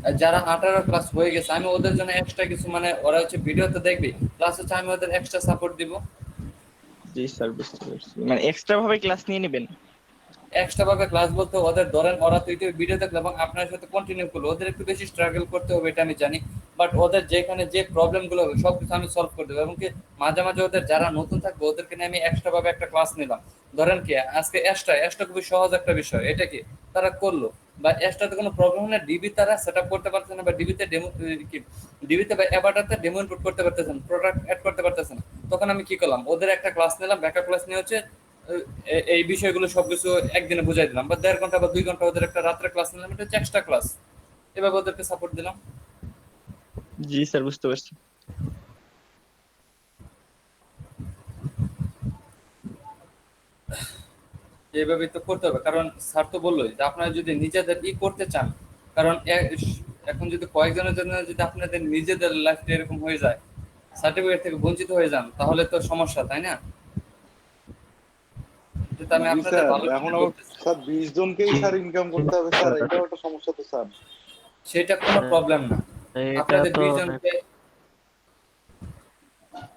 Speaker 3: আর যারা 18 ক্লাস হয়ে গেছে আমি ওদের জন্য এক্সট্রা কিছু, মানে ওরা হচ্ছে ভিডিও তো দেখবি, প্লাস হচ্ছে আমি ওদের এক্সট্রা সাপোর্ট দিব।
Speaker 7: জি স্যার বুঝতে পারছি, মানে এক্সট্রা ভাবে ক্লাস নিয়ে নেবেন।
Speaker 3: এক্সট্রা ভাবে ক্লাস বলতে ওদের ধরেন ওরা তো ইউটিউবে ভিডিও দেখলো এবং আপনার সাথে কন্টিনিউ করলো, ওদের একটু বেশি স্ট্রাগল করতে হবে এটা আমি জানি। বাট ওদের যেখানে যে প্রবলেম গুলো হবে সবকিছু আমি সলভ করে দেবো। এবং কি মাঝে মাঝে ওদের যারা নতুন থাকবে ওদেরকে নিয়ে আমি এক্সট্রা ভাবে একটা ক্লাস নিলাম। ধরেন কি আজকে এক্সট্রা খুবই সহজ একটা বিষয়, এটা কি তারা করলো, বা এক্সট্রাতে কোনো প্রবলেম হলে ডিবি তারা সেট আপ করতে পারছে না, বা ডিবিতে ডেমো কি ডিবিতে বা অ্যাবাটাতে ডেমো ইনপুট করতে পারতেছেন, প্রোডাক্ট অ্যাড করতে পারতেছেন। তখন আমি কি করলাম, ওদের একটা ক্লাস নিলাম, ব্যাকআপ ক্লাস নিয়ে হচ্ছে এই বিষয়গুলো সবকিছু একদিনে বুঝাই দিলাম, বা 1.5 ঘন্টা বা 2 ঘন্টা ওদের একটা রাত্রে ক্লাস নিলাম, এটা হচ্ছে এক্সট্রা ক্লাস। এভাবে ওদেরকে সাপোর্ট দিলাম।
Speaker 7: জি স্যার বুঝতে পারছি।
Speaker 3: এইভাবেই তো করতে হবে, কারণ স্যার তো বললোই যে আপনারা যদি নিজেদের করতে চান, কারণ এখন যদি কয়েকজনের জন্য যদি আপনাদের নিজেদের লাইফটা এরকম হয়ে যায়, সার্টিফিকেট থেকে বঞ্চিত হয়ে যান, তাহলে তো সমস্যা, তাই না? যেটা আমি
Speaker 1: জি
Speaker 3: আপনাদের
Speaker 1: স্যার,
Speaker 3: ভালো
Speaker 1: এখন আবার
Speaker 3: বলতেছি,
Speaker 1: স্যার 20 জনকেই স্যার ইনকাম করতে হবে স্যার, এটাও একটা সমস্যা তো স্যার।
Speaker 3: সেটা কোনো প্রবলেম না।
Speaker 4: এটা
Speaker 3: আপনাদের
Speaker 4: তো
Speaker 3: 20 জনকে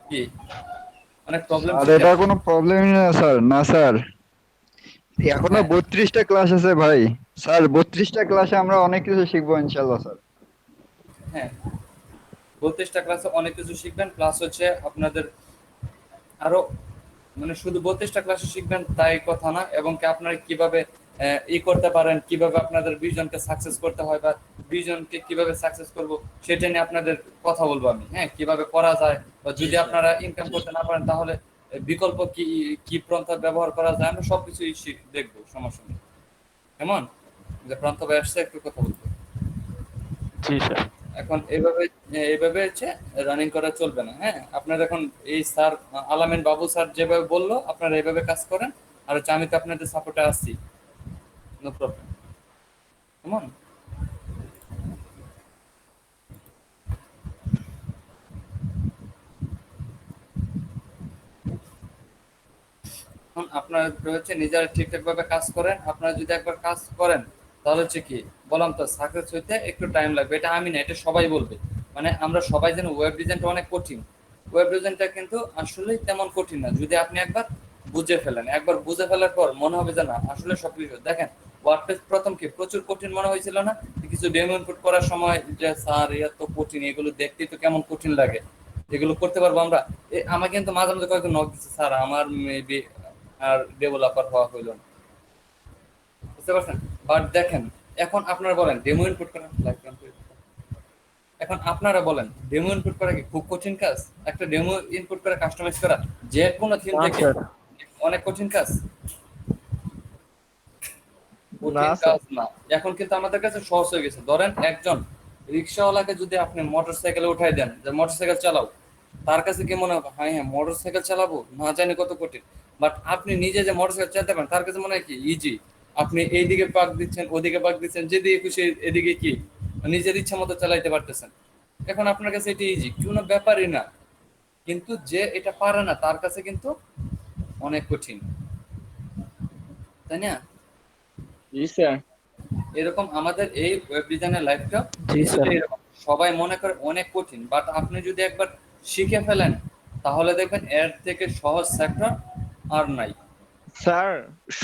Speaker 3: কি অনেক প্রবলেম
Speaker 5: আর
Speaker 3: সেটা।
Speaker 5: এটা কোনো প্রবলেমই না স্যার, না স্যার। এখনো
Speaker 3: হ্যাঁ
Speaker 5: 32টা ক্লাস আছে ভাই। স্যার 32টা ক্লাসে আমরা অনেক কিছু শিখবো ইনশাল্লাহ স্যার।
Speaker 3: হ্যাঁ, 32টা ক্লাসে অনেক কিছু শিখবেন, প্লাস হচ্ছে আপনাদের আরো, মানে শুধু 32টা ক্লাসে শিখবেন তাই কথা না, এবং কি আপনারা কিভাবে ই করতে পারেন, কিভাবে আপনাদের ভিশনকে সাকসেস করতে হয় বা ভিশনকে কিভাবে সাকসেস করব সেটা নিয়ে আপনাদের কথা বলবো আমি। হ্যাঁ, কিভাবে করা যায়, বা যদি আপনারা ইনকাম করতে না পারেন তাহলে বিকল্প কি কি পন্থা ব্যবহার করা যায়, আমরা সবকিছুই দেখবো, সমস্যা নেই। কেমন? যে প্রান্ত ভাই আসছে, একটু কথা বলবো।
Speaker 4: জি স্যার।
Speaker 3: এখন এইভাবে হচ্ছে রানিং করা চলবে না। হ্যাঁ, আপনার এখন এই স্যার আলামিন বাবু স্যার যেভাবে বললো আপনারা এইভাবে কাজ করেন, আর হচ্ছে আমি তো আপনাদের সাপোর্টে আসছি, নো প্রবলেম। কেমন? এখন আপনারা হচ্ছে নিজেরা ঠিকঠাক ভাবে কাজ করেন। আপনারা যদি একবার কাজ করেন তাহলে হচ্ছে কি বললাম তো, সাকসেস হইতে একটু টাইম লাগবে। এটা আমি না, এটা সবাই বলবে। মানে আমরা সবাই জানি ওয়েব ডিজাইনটা অনেক কঠিন। ওয়েব ডিজাইনটা কিন্তু আসলেই তেমন কঠিন না, যদি আপনি একবার বুঝে ফেলেন। একবার বুঝে ফেলার পর মনে হবে যে না, আসলে সবকিছু দেখেন। ওয়ার্ডপ্রেস প্রথম কি প্রচুর কঠিন মনে হয়েছিল না? কিছু ডেমো ইনপুট করার সময় যে স্যার এত কঠিন, এগুলো দেখতেই তো কেমন কঠিন লাগে, এগুলো করতে পারবো আমরা? আমাকে কিন্তু মাঝে মাঝে কয়েকজন নক দিচ্ছে, স্যার আমার মেবি আর ডেভেলপার হওয়া হইল না। বুঝতে পারছেন? বাট দেখেন, এখন আপনারা বলেন ডেমো ইনপুট করা এখন আপনারা বলেন ডেমো ইনপুট করা কি খুব কঠিন কাজ? একটা ডেমো ইনপুট করে কাস্টমাইজ করা যে কোনো থিম
Speaker 4: না
Speaker 3: থেকে
Speaker 4: স্যার।
Speaker 3: অনেক কঠিন কাজ?
Speaker 4: না
Speaker 3: কঠিন
Speaker 4: স্যার।
Speaker 3: কাজ না। এখন কিন্তু আমাদের কাছে সহজ হয়ে গেছে। ধরেন একজন রিক্সাওয়ালাকে যদি আপনি মোটরসাইকেলে উঠাই দেন যে মোটরসাইকেল চালাও, তার কাছে কি মনে হবে হ্যাঁ হ্যাঁ মোটরসাইকেল চালাবো, না জানি কত কঠিন। বাট আপনি নিজে যে মোটরসাইকেল চালাতে পারেন তার কাছে মনে হয় কি ইজি। আপনি এইদিকে পাক দিচ্ছেন, ওদিকে পাক দিচ্ছেন, যেদিকে খুশি এদিকে কি নিজের ইচ্ছা মতো চালাইতে পারতেছেন। এখন আপনার কাছে এটা ইজি, কোনো ব্যাপারই না। কিন্তু যে এটা পারে না তার কাছে কিন্তু অনেক কঠিন, তাই না?
Speaker 7: জি স্যার।
Speaker 3: এরকম আমাদের এই ওয়েব ডিজাইনের লাইফটা
Speaker 4: জি স্যার।
Speaker 3: এরকম। সবাই মনে করে অনেক কঠিন, বাট আপনি যদি একবার শিখে ফেলেন তাহলে দেখবেন এর থেকে সহজ সেক্টর আর নাই।
Speaker 7: স্যার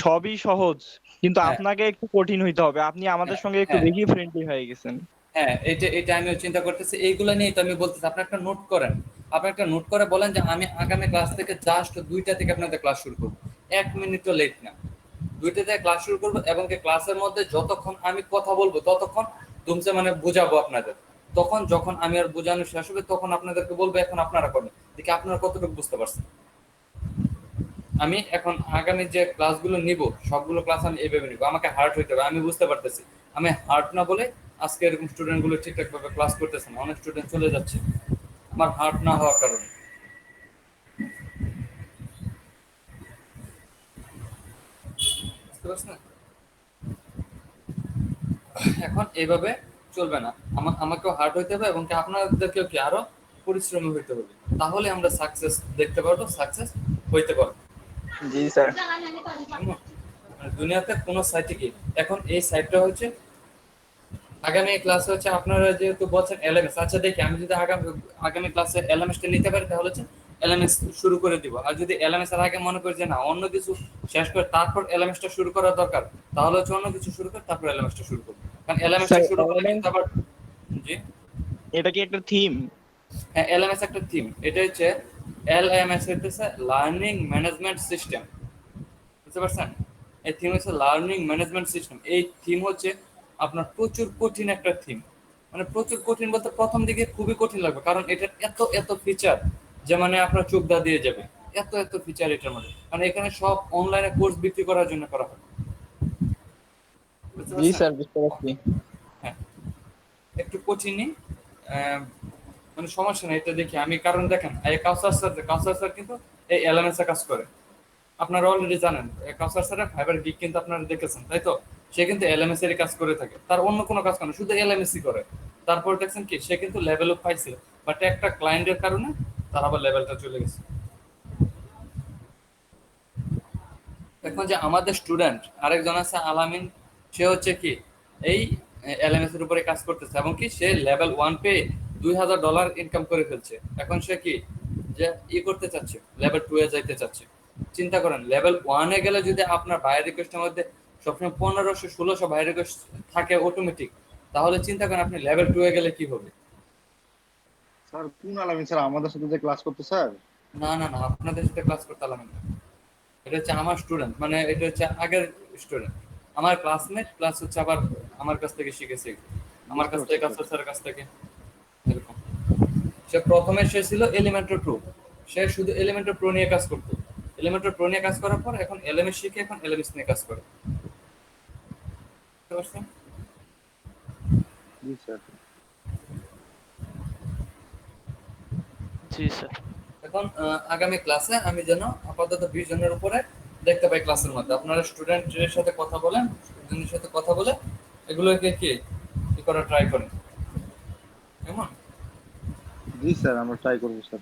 Speaker 7: সবই সহজ, কিন্তু
Speaker 3: হ্যাঁ,
Speaker 7: আপনাকে একটু কঠিন হইতে হবে। আপনি আমাদের
Speaker 3: হ্যাঁ,
Speaker 7: সঙ্গে একটু
Speaker 3: হ্যাঁ,
Speaker 7: বেশি ফ্রেন্ডলি হয়ে গেছেন।
Speaker 3: হ্যাঁ, এটা আমিও চিন্তা করতেছি। এইগুলো নিয়েই তো আমি বলতেছি, আপনি একটা নোট করেন। আপনি একটা নোট করে বলেন যে আমি আগামী ক্লাস থেকে জাস্ট 2টা থেকে আপনাদের ক্লাস শুরু করবো, 1 মিনিটও লেট না। 2টা থেকে ক্লাস শুরু করবো এবং কি ক্লাসের মধ্যে যতক্ষণ আমি কথা বলবো ততক্ষণ তুমসে মানে বুঝাবো আপনাদের। তখন যখন আমি আর বোঝানো শেষ হবে তখন আপনাদেরকে বলবো এখন আপনারা করবেন, দেখি আপনারা কতটুকু বুঝতে পারছেন। আমি এখন আগামী যে ক্লাসগুলো নিব সবগুলো ক্লাস আমি এইভাবে নিব, আমাকে হার্ট হইতে হবে। আমি বুঝতে পারতেছি আমি হার্ট না বলে আজকে এরকম স্টুডেন্ট গুলো ঠিকঠাক ভাবে ক্লাস করতেছে না, অনেক স্টুডেন্ট চলে যাচ্ছে আমার হার্ট না হওয়ার কারণে। বুঝতে পারছেন? এখন এইভাবে চলবে না, আমাকেও হার্ট হইতে হবে এবং কি আপনাদেরকেও কি আরো পরিশ্রমী হইতে হবে, তাহলে আমরা সাকসেস দেখতে পারবো, সাকসেস হইতে পারবো।
Speaker 7: জি স্যার।
Speaker 3: কেমন? মানে দুনিয়াতে কোনো সাইটে কি এখন এই সাইটটা হচ্ছে আগামী ক্লাসে হচ্ছে আপনারা যেহেতু বলছেন এলএমএস, আচ্ছা দেখি আমি যদি আগামী ক্লাসে এলএমএস টা নিতে পারি তাহলে হচ্ছে এলএমএস শুরু করে দিব। আর যদি এলএমএস এর আগে মনে করি যে না অন্য কিছু শেষ করে তারপর এলএমএস টা শুরু করা দরকার, তাহলে হচ্ছে অন্য কিছু শুরু করে তারপর এলএমএস টা শুরু করব। কারণ এলএমএস টা
Speaker 7: স্যার
Speaker 3: শুরু করলে কিন্তু আবার জি
Speaker 7: এটা কি একটা থিম?
Speaker 3: হ্যাঁ, এলএমএস একটা থিম। এটা হচ্ছে এলএমএস হচ্ছে লার্নিং ম্যানেজমেন্ট সিস্টেম। বুঝতে পারছেন? এই থিম হচ্ছে লার্নিং ম্যানেজমেন্ট সিস্টেম। এই থিম হচ্ছে আপনার প্রচুর কঠিন একটা থিম। মানে প্রচুর কঠিন বলতে প্রথম দিকে খুবই কঠিন লাগবে, কারণ এটার এত এত ফিচার যে মানে আপনার চোখ দা দিয়ে যাবে। এত এত ফিচার এটার মধ্যে, কারণ এখানে সব অনলাইনে কোর্স বিক্রি করার জন্য করা হয়। বুঝতে
Speaker 7: জি
Speaker 3: পারছেন?
Speaker 7: স্যার, বুঝতে পারছি।
Speaker 3: হ্যাঁ, একটু কঠিনই। মানে সমস্যা নেই, এটা দেখি আমি। কারণ দেখেন এই কাউসার স্যার কিন্তু এই এলএমএস এ কাজ করে। আপনারা অলরেডি জানেন কাউসার স্যারের ফাইবার গিগ কিন্তু আপনারা দেখেছেন, তাই তো? সে কিন্তু এলএমএস এর কাজ করে থাকে, তার অন্য কোনো কাজ করে না, শুধু এলএমএসই করে। তারপর দেখছেন কি সে কিন্তু লেভেল আপ পাইছিল, বাট একটা ক্লায়েন্টের কারণে তার আবার লেভেলটা চলে গেছে। এখন যে আমাদের স্টুডেন্ট আরেকজন আছে আলামিন, সে হচ্ছে কি এই এলএমএস এর উপরে কাজ করতেছে এবং কি সে লেভেল 1 পেয়ে $2000 ইনকাম করে ফেলছে। এখন সে কি যে করতে চাচ্ছে, লেভেল 2 এ যাইতে চাচ্ছে। চিন্তা করেন লেভেল 1 এ গেলে যদি আপনার বাই রিকোয়েস্টের মধ্যে সবসময় 1500-1600 বাই রিকোয়েস্ট থাকে অটোমেটিক, তাহলে চিন্তা করেন আপনি লেভেল 2 এ গেলে কি হবে।
Speaker 9: স্যার কোন আলামিন স্যার আমাদের সাথে যে ক্লাস করতে স্যার?
Speaker 3: না না না, আপনাদের সাথে ক্লাস করতে আলামিন না। এটা হচ্ছে আমার স্টুডেন্ট, মানে এটা হচ্ছে আগের স্টুডেন্ট, আমার ক্লাসমেট প্লাস হচ্ছে আবার আমার কাছ থেকে শিখেছে, আমার কাছ থেকে
Speaker 1: বুঝতে পারছি,
Speaker 3: কাসার স্যারের কাছ থেকে এরকম। সে ছিল এলিমেন্টর প্রো, সে শুধু এলিমেন্টর প্রো নিয়ে কাজ করতো। এলিমেন্টর প্রো নিয়ে কাজ করার পর এখন এলএমএস শিখে এখন এলএমএস নিয়ে কাজ করে। বুঝতে পারছেন?
Speaker 1: জি স্যার।
Speaker 4: জি স্যার।
Speaker 3: এখন আগামী ক্লাসে আমি যেন আপাতত 20 জনের উপরে দেখতে পাই ক্লাসের মধ্যে। আপনারা স্টুডেন্টের সাথে কথা বলেন, স্টুডেন্টের সাথে কথা বলে এগুলোকে কি করা ট্রাই করেন, কেমন?
Speaker 1: জি স্যার, আমরা ট্রাই করবো স্যার।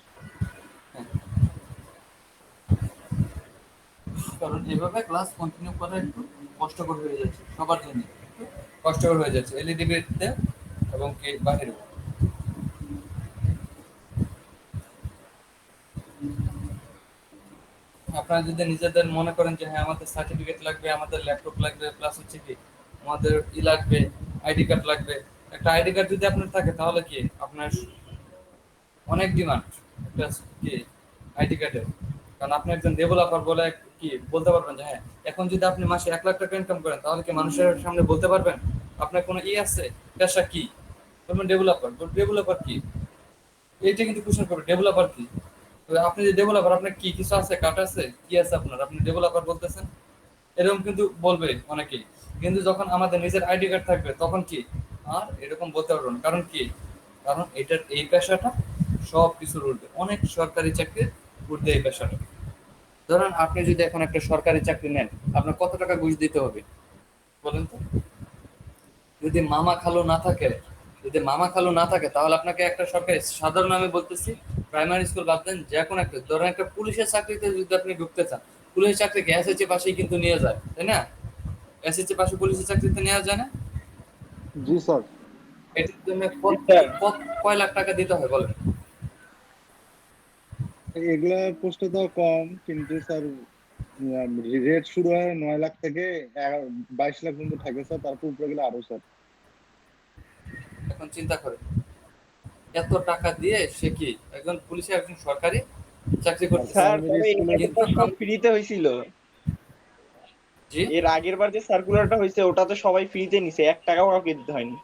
Speaker 3: কারণ এভাবে ক্লাস কন্টিনিউ করা একটু কষ্টকর হয়ে যাচ্ছে সবার জন্য, কষ্টকর হয়ে যাচ্ছে এলইডিবিতে এবং কি বাহিরেও। আপনারা যদি নিজেদের মনে করেন যে হ্যাঁ আমাদের সার্টিফিকেট লাগবে, আমাদের ল্যাপটপ লাগবে, প্লাস হচ্ছে কি আমাদের লাগবে, আইডি কার্ড লাগবে। একটা আইডি কার্ড যদি আপনার থাকে তাহলে কি আপনার অনেক ডিমান্ড একটা কি আইডি কার্ডের। কারণ আপনি একজন ডেভেলপার বলে কি বলতে পারবেন যে হ্যাঁ এখন যদি আপনি মাসে 1 লাখ টাকা ইনকাম করেন তাহলে কি মানুষের সামনে বলতে পারবেন আপনার কোনো আছে পেশা কি? বলবেন ডেভেলপার। ডেভেলপার কি? এইটা কিন্তু কোশ্চেন করবে ডেভেলপার কি? তো আপনি যে ডেভেলপার আপনার কি কিছু আছে, কাট আছে, কি আছে আপনার, আপনি ডেভেলপার বলতেছেন, এরকম কিন্তু বলবে অনেকেই। কিন্তু যখন আমাদের নিজের আইডি কার্ড থাকবে তখন কি আর এরকম বলতে পারবো না। কারণ কি? কারণ এটার এই পেশাটা সব কিছুর ঊর্ধ্বে, অনেক সরকারি চাকরির ঊর্ধ্বে এই পেশাটা। ধরেন আপনি যদি এখন একটা সরকারি চাকরি নেন, আপনার কত টাকা ঘুষ দিতে হবে বলেন তো? যদি মামা খালু না থাকে, তাহলে আপনাকে একটা সরকারি, সাধারণ আমি বলতেছি, প্রাইমারি স্কুল বাদ দেন, যে কোনো একটা, ধরেন একটা পুলিশের চাকরিতে যদি আপনি ঢুকতে চান, পুলিশের চাকরিকে এসএসসি পাশেই কিন্তু নিয়ে যায়, তাই না? এসএসসি পাশে পুলিশের চাকরিতে নেওয়া যায় না?
Speaker 1: জি স্যার।
Speaker 3: এটার জন্য
Speaker 7: স্যার।
Speaker 3: কয় লাখ টাকা দিতে হয় বলেন?
Speaker 1: এগুলা পোস্টে তো কম, কিন্তু স্যার রেট শুরু হয় 9 লাখ থেকে 22 লাখ পর্যন্ত থাকে স্যার, তারপর উপরে গেলে আরো স্যার।
Speaker 3: এখন চিন্তা করেন এত টাকা দিয়ে সে কি একজন পুলিশে একজন সরকারি চাকরি করতেছে।
Speaker 7: স্যার
Speaker 1: প্রাইমারি
Speaker 7: তবে
Speaker 1: স্কুলে
Speaker 3: কিন্তু
Speaker 7: এটা সব ফ্রিতে হয়েছিল।
Speaker 3: জি
Speaker 7: এর আগের বার যে সার্কুলারটা হয়েছে ওটা তো সবাই ফ্রিতে নিছে, 1 টাকাও কাউকে দিতে হয়নি।